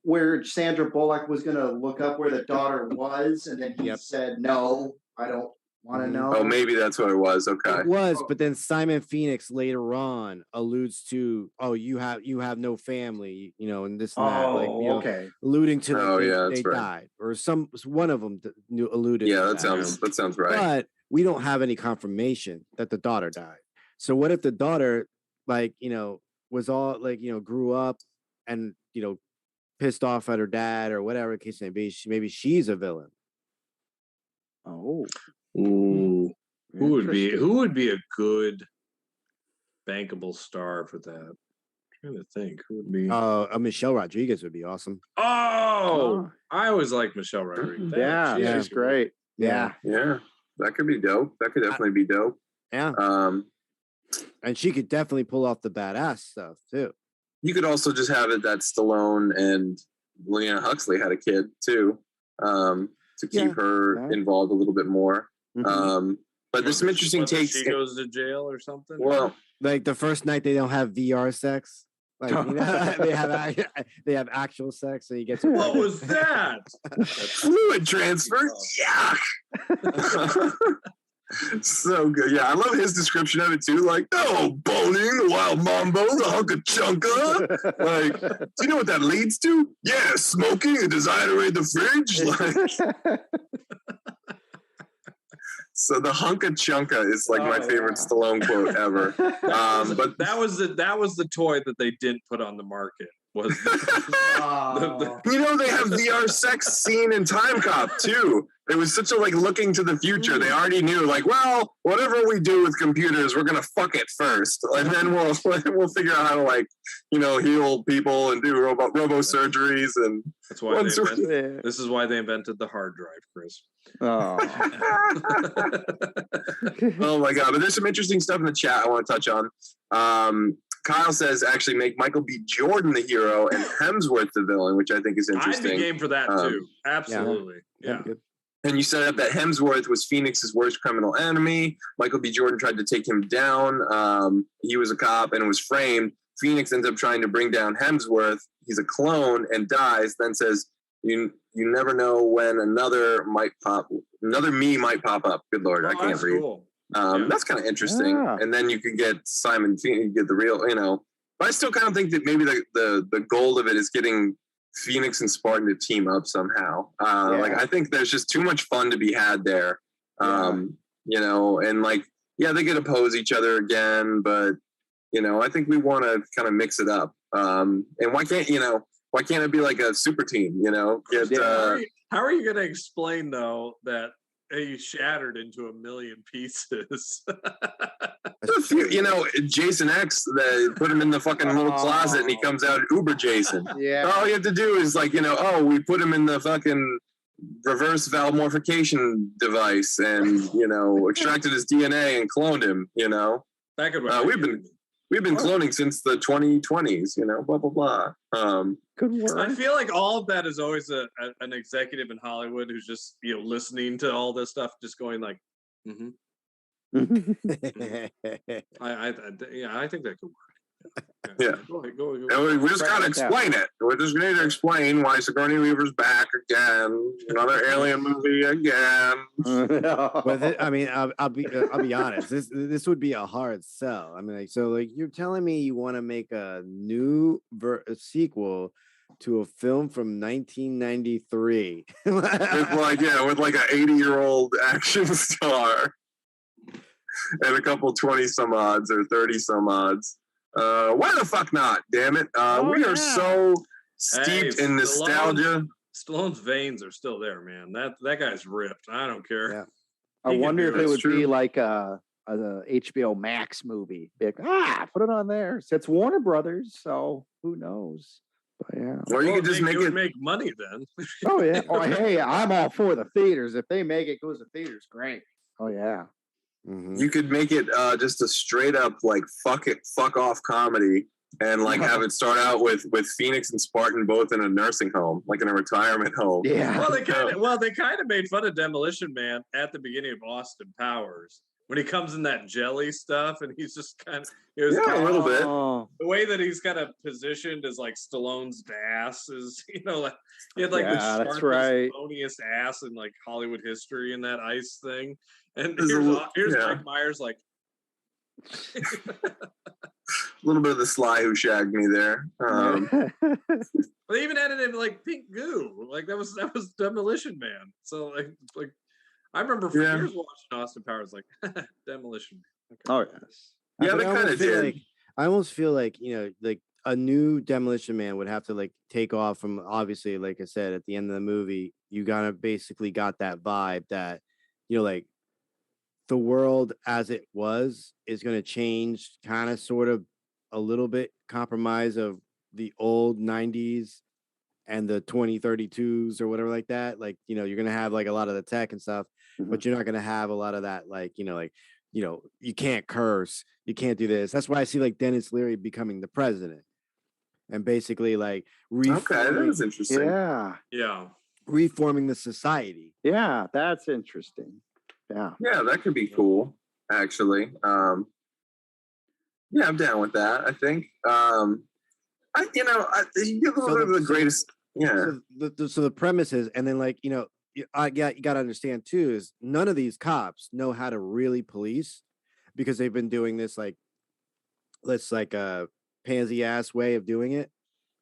Where Sandra Bullock was going to look up where the daughter was, and then he said, "No, I don't want to know." Oh, maybe that's what it was. Okay, it was, but then Simon Phoenix later on alludes to, "Oh, you have no family," and this and that, okay, alluding to they died, or one of them alluded. Yeah, to that sounds right. But we don't have any confirmation that the daughter died. So what if the daughter, was all grew up and pissed off at her dad or whatever the case may be? Maybe she's a villain. Oh, ooh, who would be a good bankable star for that? I'm trying to think who would be. Michelle Rodriguez would be awesome. Oh, I always like Michelle Rodriguez. She's great. Yeah, that could be dope. That could definitely be dope. Yeah. And she could definitely pull off the badass stuff too. You could also just have it that Stallone and Lena Huxley had a kid too, to keep her involved a little bit more. Mm-hmm. But there's some interesting takes. She goes to jail or something. Well, like the first night they don't have VR sex. Like they have actual sex, so you get. What was that? Fluid transfer. Yuck. So good. Yeah, I love his description of it too. Like, no, boning, the wild mambo, the hunka chunka. Like, do you know what that leads to? Yeah, smoking, a desire to raid the fridge. Like, so the hunka chunka is like my favorite Stallone quote ever. But that was the toy that they didn't put on the market. Was they have VR sex scene in Time Cop too. It was such a looking to the future. They already knew well, whatever we do with computers, we're gonna fuck it first, and then we'll figure out how to heal people and do robo surgeries. And that's why this is why they invented the hard drive, Chris. Oh. Oh my god! But there's some interesting stuff in the chat I want to touch on. Kyle says actually make Michael B. Jordan the hero and Hemsworth the villain, which I think is interesting. I'd be game for that too. Absolutely. Yeah. And you set up that Hemsworth was Phoenix's worst criminal enemy. Michael B. Jordan tried to take him down. He was a cop and was framed. Phoenix ends up trying to bring down Hemsworth. He's a clone and dies. Then says, "You never know when another me might pop up." Good Lord, I can't read. Cool. That's kind of interesting. Yeah. And then you could get Simon Phoenix, get the real, But I still kind of think that maybe the goal of it is getting Phoenix and Spartan to team up somehow. I think there's just too much fun to be had there. And they could oppose each other again, but I think we want to kind of mix it up. And why can't it be like a super team? How are you going to explain though that he shattered into a million pieces? Jason X, they put him in the fucking little closet and he comes out Uber Jason. Yeah. All you have to do is we put him in the fucking reverse valmorphication device and, extracted his DNA and cloned him, That could work. We've been cloning since the 2020s, blah, blah, blah. Good work. I feel like all of that is always an executive in Hollywood who's just, listening to all this stuff, just going like, mm-hmm. I think that could work. Yeah. Go ahead. And we just gotta explain it. We just need to explain why Sigourney Weaver's back again. Another alien movie again. I'll be honest. This would be a hard sell. You're telling me you want to make a new sequel to a film from 1993 with an 80-year-old action star and a couple 20 some odds or 30 some odds. Why the fuck not? Damn it! We are so steeped in nostalgia. Stallone's veins are still there, man. That guy's ripped. I don't care. Yeah. I wonder if it would be like a HBO Max movie. Put it on there. It's Warner Brothers, so who knows? But yeah. Or you could just make money then. Oh yeah. Oh hey, I'm all for the theaters. If they make it goes to theaters, great. Oh yeah. Mm-hmm. You could make it just a straight up fuck off comedy, and have it start out with Phoenix and Spartan both in a nursing home, like in a retirement home. Yeah. Well, they kind of made fun of Demolition Man at the beginning of Austin Powers, when he comes in that jelly stuff, and he's just kind of a little bit. The way that he's kind of positioned as like Stallone's ass is, like he had like the sharpest, boniest ass in like Hollywood history in that ice thing. And here's Mike Myers like. A little bit of the Sly Who Shagged Me there. They even added in like pink goo. Like that was Demolition Man. So like I remember for years watching Austin Powers like Demolition Man. Okay. Oh yes. Yeah, they kind of did. Like, I almost feel like, like a new Demolition Man would have to like take off from, obviously, like I said, at the end of the movie, you gotta basically got that vibe that, like the world as it was is going to change kind of sort of a little bit, compromise of the old 90s and the 2032s or whatever like that. Like, you're going to have like a lot of the tech and stuff, but you're not going to have a lot of that, like, you can't curse, you can't do this. That's why I see like Dennis Leary becoming the president and basically like okay, that was interesting. Yeah. Reforming the society. Yeah, that's interesting. Yeah, that could be cool, actually. Yeah, I'm down with that. I think. The greatest. Yeah. So the premise is, and then like you got to understand too, is none of these cops know how to really police because they've been doing this like a pansy ass way of doing it,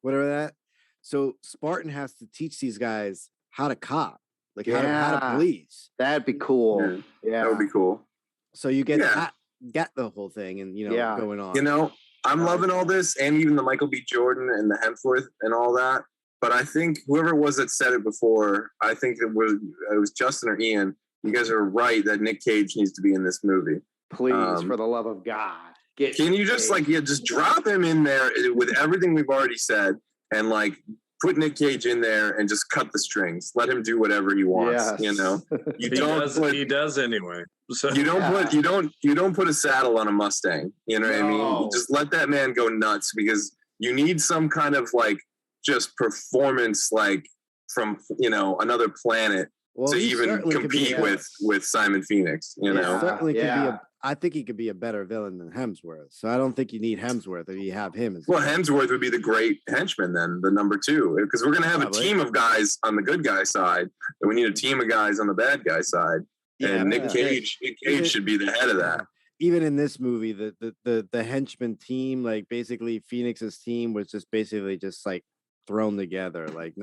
whatever that. So Spartan has to teach these guys how to cop. Like how to police. That'd be cool. Yeah. That would be cool. So you get the whole thing and going on. I'm loving all this and even the Michael B. Jordan and the Hemsworth and all that. But I think whoever it was that said it before, I think it was Justin or Ian. You guys are right that Nick Cage needs to be in this movie. Please, for the love of God. Can you just just drop him in there with everything we've already said and like put Nick Cage in there and just cut the strings. Let him do whatever he wants. He does anyway. So. You don't put a saddle on a Mustang. You know what I mean? Just let that man go nuts because you need some kind of like just performance like from another planet to even compete with Simon Phoenix. Certainly could be I think he could be a better villain than Hemsworth. So I don't think you need Hemsworth if you have him. Hemsworth would be the great henchman then, the number 2, because we're going to have a team of guys on the good guy side, and we need a team of guys on the bad guy side. And Nick Cage should be the head of that. Even in this movie, the henchman team, like basically Phoenix's team was just basically just like thrown together. Like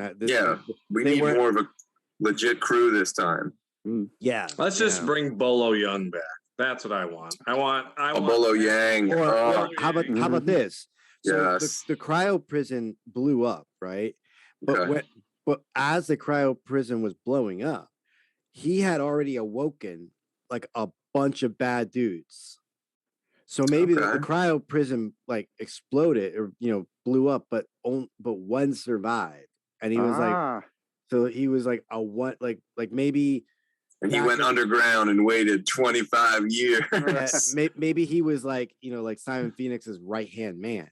we need more of a legit crew this time. Yeah. Let's just bring Bolo Young back. That's what I want. I want Bolo Yang. Or how about this? So the cryo prison blew up, right? But as the cryo prison was blowing up, he had already awoken like a bunch of bad dudes. So maybe the cryo prison like exploded or blew up, but one survived, and he was like, so he was like a one like maybe. And he went underground and waited 25 years. Maybe he was like, like Simon Phoenix's right-hand man.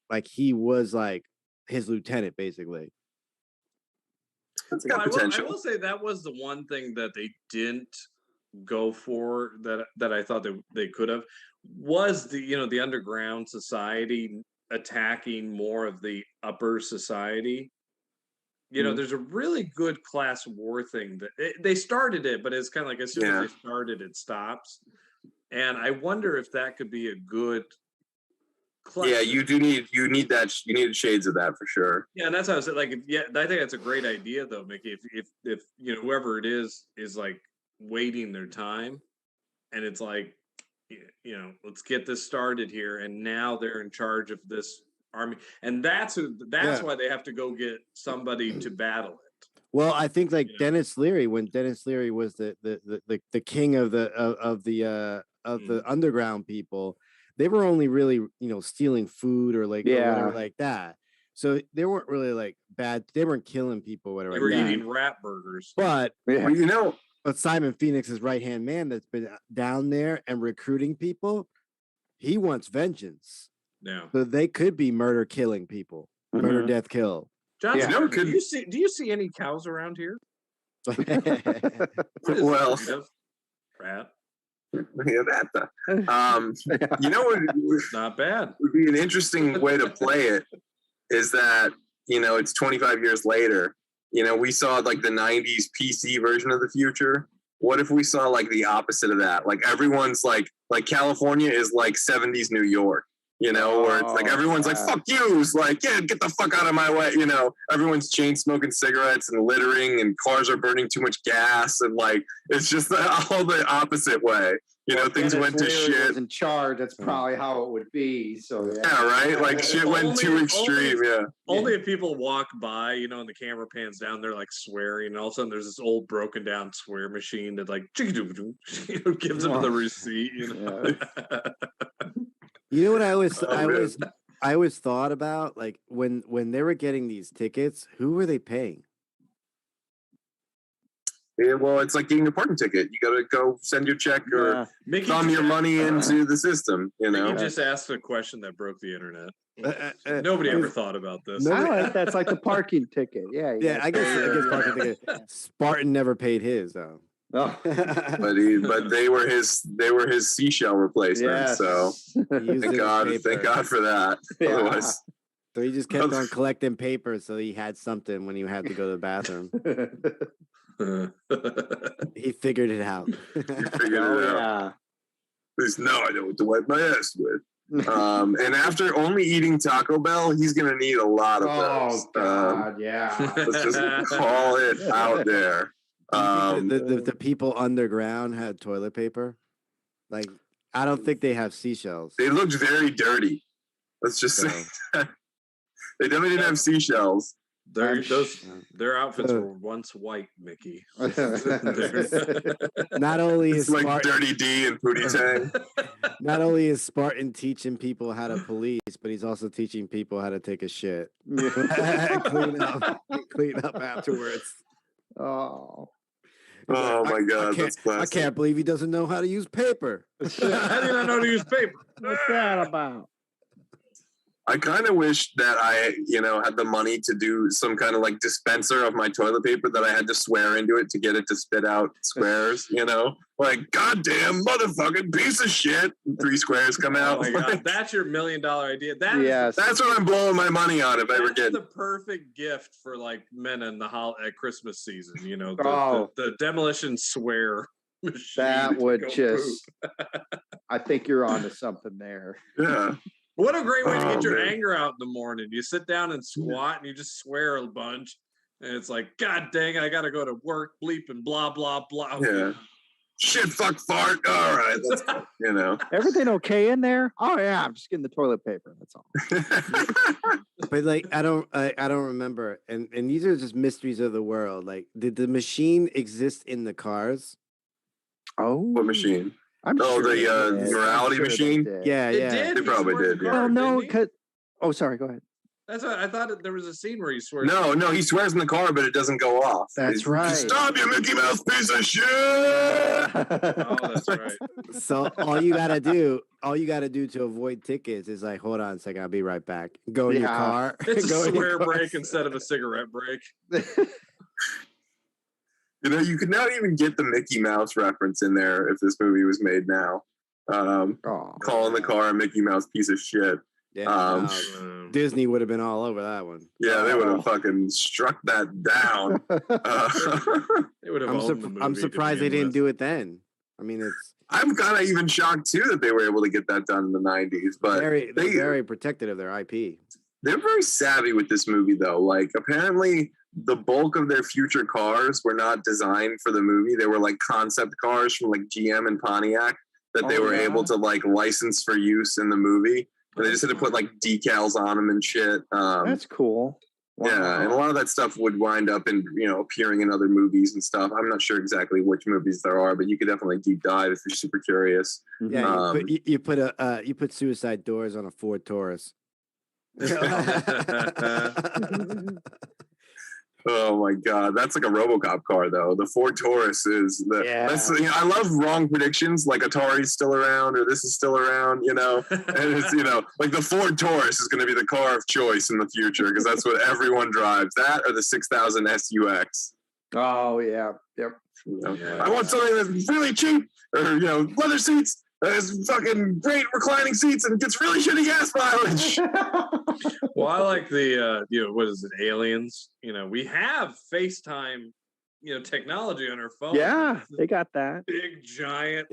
Like he was like his lieutenant, basically. That's got potential. I will say that was the one thing that they didn't go for that I thought they could have was the underground society attacking more of the upper society. There's a really good class war thing that they started it, but it's kind of like as soon as they started, it stops. And I wonder if that could be a good class. Yeah, you need that. You need shades of that for sure. Yeah, and that's how I said. Like, I think that's a great idea, though, Mickey. If whoever it is like waiting their time, and it's like, let's get this started here, and now they're in charge of this army, and that's why they have to go get somebody to battle it. Well, I think like Dennis Leary, when Dennis Leary was the king of the underground people, they were only really stealing food or like or whatever like that. So they weren't really like bad. They weren't killing people, whatever. They were eating rat burgers. But but Simon Phoenix's right hand man that's been down there and recruiting people, he wants vengeance. Yeah. So they could be murder killing people. Murder, death, kill. John, do you see any cows around here? Well, rat. You know what? Not bad. Would be an interesting way to play it is that, it's 25 years later. We saw like the 90s PC version of the future. What if we saw like the opposite of that? Like everyone's like California is like 70s New York, where it's like everyone's like, fuck you. It's like, yeah, get the fuck out of my way. Everyone's chain smoking cigarettes and littering and cars are burning too much gas. And like, it's just all the opposite way. Things went to shit. Was in charge. That's probably how it would be. So yeah, right. Like shit went too extreme. Only if people walk by, and the camera pans down, they're like swearing, and all of a sudden there's this old broken down swear machine that like gives them the receipt. You know what I always thought about, like when they were getting these tickets, who were they paying? Yeah, well, it's like getting a parking ticket. You got to go send your check or thumb your money into the system. Mickey just asked a question that broke the internet. Nobody ever thought about this. That's like the parking ticket. Yeah, I guess parking ticket. Spartan never paid his though. Oh. but they were his seashell replacement. Yes. So thank God for that. Yeah. Otherwise, so he just kept on collecting paper, so he had something when he had to go to the bathroom. He figured it out. Yeah. There's now I know what to wipe my ass with. And after only eating Taco Bell, he's gonna need a lot of those. God, yeah. Let's just call it out there. The people underground had toilet paper. Like, I don't think they have seashells. They looked very dirty. Let's just say that. They definitely didn't have seashells. Their outfits were once white, Mickey. Not only is like Spartan, Dirty D and Pootie Tang. Not only is Spartan teaching people how to police, but he's also teaching people how to take a shit. Clean up afterwards. Oh my God, that's classic. I can't believe he doesn't know how to use paper. How do you not know how to use paper? What's that about? I kind of wish that I, had the money to do some kind of like dispenser of my toilet paper that I had to swear into it to get it to spit out squares, like goddamn motherfucking piece of shit. 3 squares come out. Oh my God, that's your $1 million idea. That's what I'm blowing my money on if I ever get. The perfect gift for like men in at Christmas season. The demolition swear machine. That would just. I think you're onto something there. Yeah. What a great way to get your anger out in the morning. You sit down and squat and you just swear a bunch. And it's like, God dang, I got to go to work, bleep, and blah, blah, blah. Yeah. Shit, fuck, fart. All right. Let's go. Everything okay in there? Oh, yeah. I'm just getting the toilet paper. That's all. But like, I don't remember. And these are just mysteries of the world. Like, did the machine exist in the cars? Oh. What machine? The morality machine? Yeah. It did? They probably did. Well, no, because... Oh, sorry, go ahead. That's what I thought. There was a scene where he swears. No, he swears in the car, but it doesn't go off. That's right. Stop, you Mickey Mouse piece of shit! Oh, that's right. So all you gotta do to avoid tickets is like, hold on a second, I'll be right back. Go in your car. It's a swear break instead of a cigarette break. You could not even get the Mickey Mouse reference in there if this movie was made now. Calling the car a Mickey Mouse piece of shit. Yeah, Disney would have been all over that one. Yeah, they would have fucking struck that down. They would have owned the movie. I'm surprised they didn't do it then. I mean, I'm kind of even shocked too that they were able to get that done in the 90s. But they're very protective of their IP. They're very savvy with this movie, though. Like, apparently, the bulk of their future cars were not designed for the movie. They were like concept cars from like GM and Pontiac that they were able to like license for use in the movie. And they just had to put like decals on them and shit. That's cool. Wow. Yeah, and a lot of that stuff would wind up in appearing in other movies and stuff. I'm not sure exactly which movies there are, but you could definitely deep dive if you're super curious. Yeah, you put suicide doors on a Ford Taurus. Oh my God, that's like a RoboCop car though. The Ford Taurus is I love wrong predictions, like Atari's still around or this is still around, and it's like the Ford Taurus is going to be the car of choice in the future because that's what everyone drives. That or the 6000 SUX. Oh yeah, yep. I want something that's really cheap, or leather seats. Has fucking great reclining seats and gets really shitty gas mileage. Well, I like the what is it, Aliens? We have FaceTime, technology on our phone. Yeah, they got that big giant,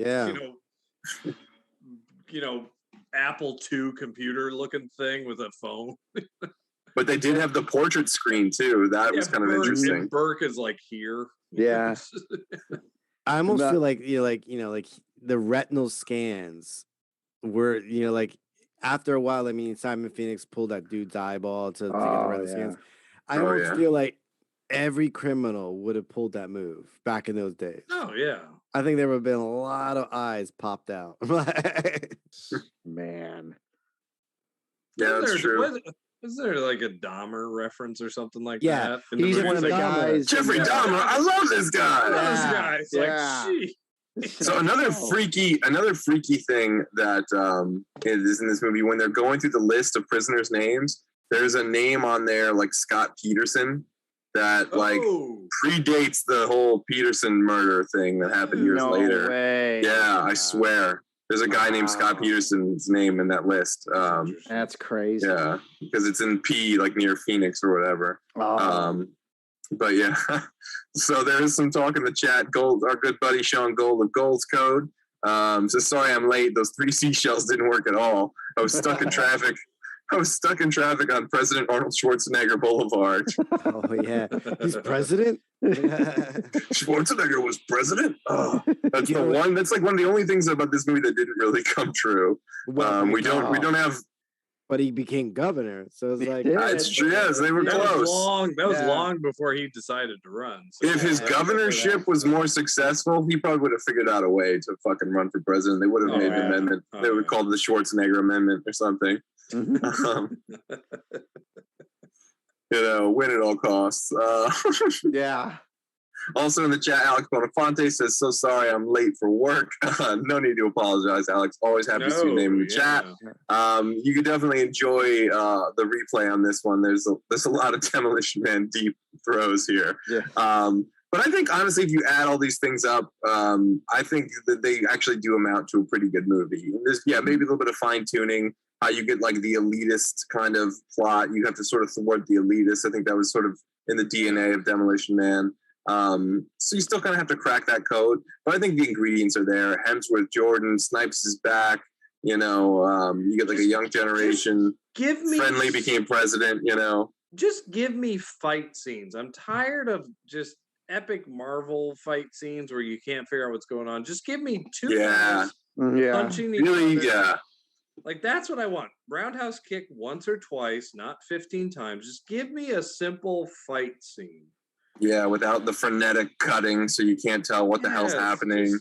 Apple II computer looking thing with a phone. But they did have the portrait screen too. That was kind of interesting. Burke is like here. Yeah. I almost feel like like the retinal scans were like after a while. I mean, Simon Phoenix pulled that dude's eyeball to get the retinal scans. I almost feel like every criminal would have pulled that move back in those days. Oh yeah. I think there would have been a lot of eyes popped out. Man. Yeah, that's true. Is there like a Dahmer reference or something like that? Yeah, he's one of the guys. Jeffrey Dahmer. I love this guy. It's like, gee. So another freaky thing that is in this movie, when they're going through the list of prisoners' names, there's a name on there like Scott Peterson that predates the whole Peterson murder thing that happened years later. Way. Yeah, I swear. There's a guy named Scott Peterson's name in that list. That's crazy. Yeah, because it's in P, like near Phoenix or whatever. But yeah, so there is some talk in the chat. Gold, our good buddy Sean Gold of Gold's Code. So sorry I'm late. Those 3 seashells didn't work at all. I was stuck in traffic. On President Arnold Schwarzenegger Boulevard. Oh yeah, he's president. Schwarzenegger was president. Oh, that's the one. That's like one of the only things about this movie that didn't really come true. We don't have. But he became governor, so it's like it's true. Yes, they were close. That was long before he decided to run. So if his governorship was more successful, he probably would have figured out a way to fucking run for president. They would have made an amendment. They would call it the Schwarzenegger Amendment or something. Win at all costs. Yeah. Also in the chat, Alex Bonafonte says, "So sorry, I'm late for work." No need to apologize, Alex. Always happy to see your name in the chat. You can definitely enjoy the replay on this one. There's a lot of Demolition Man deep throws here. Yeah. But I think honestly, if you add all these things up, I think that they actually do amount to a pretty good movie. And there's maybe a little bit of fine tuning. How you get like the elitist kind of plot. You have to sort of thwart the elitist. I think that was sort of in the DNA of Demolition Man. So you still kind of have to crack that code, but I think the ingredients are there. Hemsworth, Jordan, Snipes is back. You get like a young generation. Friendly became president. Just give me fight scenes. I'm tired of just epic Marvel fight scenes where you can't figure out what's going on. Just give me 2 guys punching each other. Yeah. Like, that's what I want. Roundhouse kick once or twice, not 15 times. Just give me a simple fight scene. Yeah, without the frenetic cutting, so you can't tell what the hell's happening.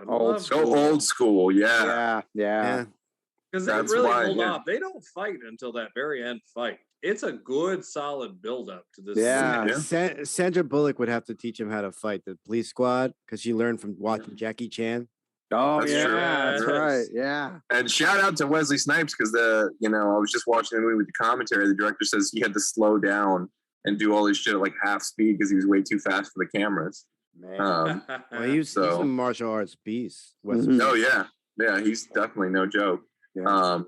Old school. Yeah. Because they really hold up. They don't fight until that very end fight. It's a good, solid build-up to this. Yeah. Sandra Bullock would have to teach him how to fight the police squad because she learned from watching Jackie Chan. Oh, that's true. That's right. Yeah. And shout out to Wesley Snipes because I was just watching the movie with the commentary. The director says he had to slow down and do all his shit at like half speed because he was way too fast for the cameras. Man. He's a martial arts beast. Oh yeah. He's definitely no joke. Yeah.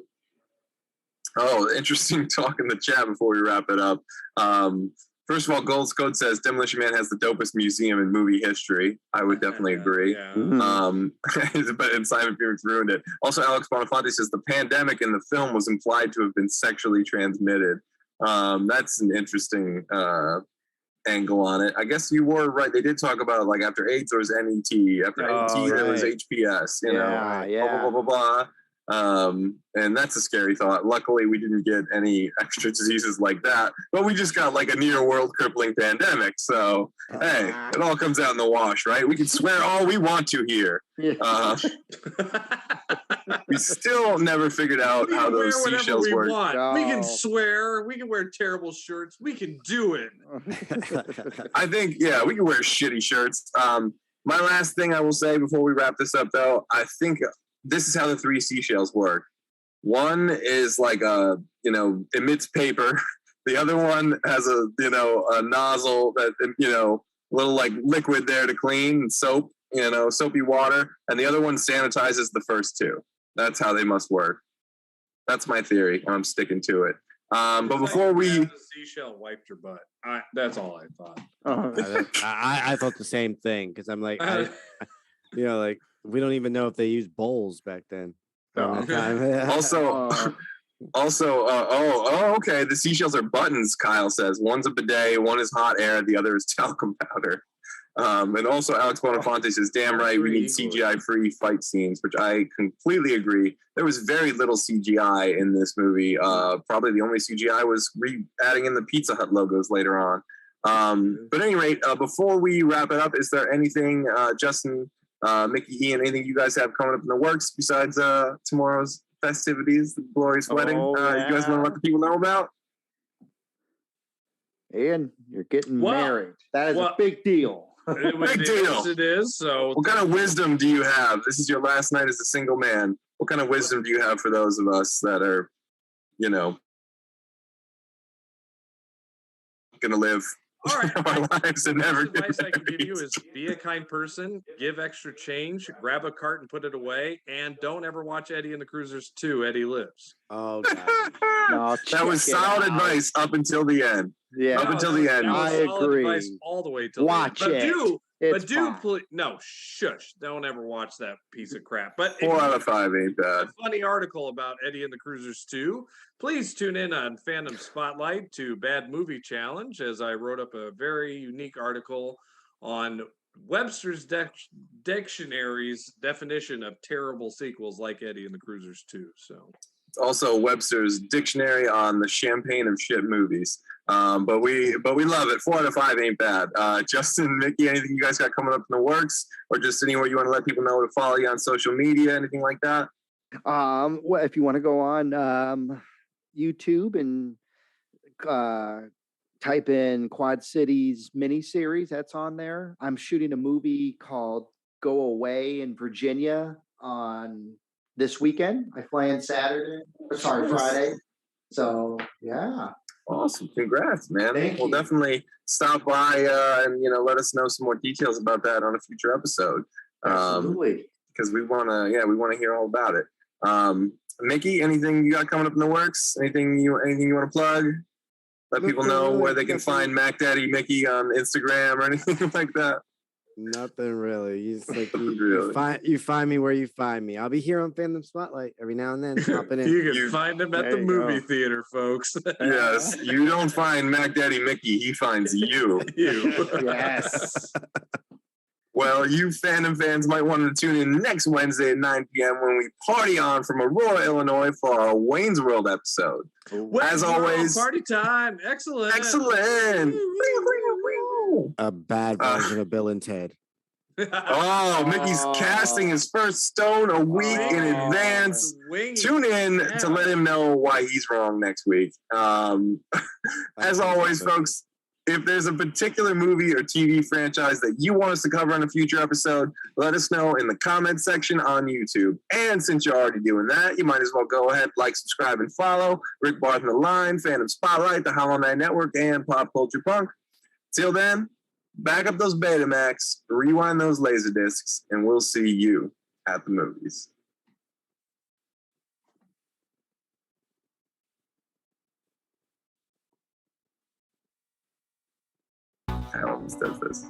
Interesting talk in the chat before we wrap it up. First of all, Gold's Code says Demolition Man has the dopest museum in movie history. I would definitely agree. But Simon Phoenix ruined it. Also, Alex Bonafonte says the pandemic in the film was implied to have been sexually transmitted. That's an interesting angle on it. I guess you were right. They did talk about like after AIDS there was NET. After NET there was HPS. Blah, blah, blah, blah. And that's a scary thought. Luckily, we didn't get any extra diseases like that, but we just got like a near world crippling pandemic. So, hey, it all comes out in the wash, right? We can swear all we want to here. We still never figured out how those seashells work. We can swear. We can wear terrible shirts. We can do it. I think, we can wear shitty shirts. My last thing I will say before we wrap this up, though, I think this is how the 3 seashells work. One is like emits paper. The other one has a nozzle that little like liquid there to clean, soap, soapy water, and the other one sanitizes the first two. That's how they must work. That's my theory, and I'm sticking to it. But before the seashell wiped your butt. That's all I thought. I thought the same thing because I'm like, like we don't even know if they used bowls back then. Okay. The seashells are buttons. Kyle says one's a bidet, one is hot air, the other is talcum powder. And also Alex Bonafonte says, damn right, we need CGI-free fight scenes, which I completely agree. There was very little CGI in this movie. Probably the only CGI was adding in the Pizza Hut logos later on. But at any rate, before we wrap it up, is there anything, Justin, Mickey, Ian, anything you guys have coming up in the works besides tomorrow's festivities, the glorious wedding? You guys want to let the people know about? Ian, you're getting married. That is a big deal. Big deal. It is. So, what kind of wisdom do you have? This is your last night as a single man. What kind of wisdom do you have for those of us that are, going to live our lives and never get advice I can give you is be a kind person, give extra change, grab a cart and put it away, and don't ever watch Eddie and the Cruisers 2. Eddie lives. Oh, God. That was solid advice up until the end. Yeah, up until the end. I agree. All the way till watch the end. it. No, shush! Don't ever watch that piece of crap. But 4 out of 5 ain't bad. A funny article about Eddie and the Cruisers 2. Please tune in on Fandom Spotlight to Bad Movie Challenge, as I wrote up a very unique article on Webster's Dictionary's definition of terrible sequels like Eddie and the Cruisers 2. So. Also Webster's Dictionary on the champagne of shit movies. But we love it. 4 out of 5 ain't bad. Justin, Mickey, anything you guys got coming up in the works, or just anywhere you want to let people know to follow you on social media, anything like that? Well, if you want to go on YouTube and type in Quad Cities miniseries, that's on there. I'm shooting a movie called Go Away in Virginia on this weekend. I fly in Friday. So yeah. Awesome. Congrats, man. We'll definitely stop by and let us know some more details about that on a future episode. Absolutely. Because we wanna hear all about it. Mickey, anything you got coming up in the works? Anything you want to plug? Let people know where they can find Mac Daddy Mickey on Instagram or anything like that. Nothing really. You find me where you find me. I'll be here on Fandom Spotlight every now and then. Popping in. You can find him at the movie theater, folks. Yes, you don't find Mac Daddy Mickey. He finds you. Yes. Well, you Fandom fans might want to tune in next Wednesday at 9 p.m. when we party on from Aurora, Illinois for our Wayne's World episode. As always, party time. Excellent. A bad version of Bill and Ted. Mickey's casting his first stone a week in advance. Tune in to let him know why he's wrong next week. As always, folks, if there's a particular movie or TV franchise that you want us to cover on a future episode, let us know in the comment section on YouTube. And since you're already doing that, you might as well go ahead, like, subscribe, and follow Rick Barth and the Line, Fandom Spotlight, the Hollow Knight Network, and Pop Culture Punk. Till then, back up those Betamax, rewind those Laserdiscs, and we'll see you at the movies. I always does this.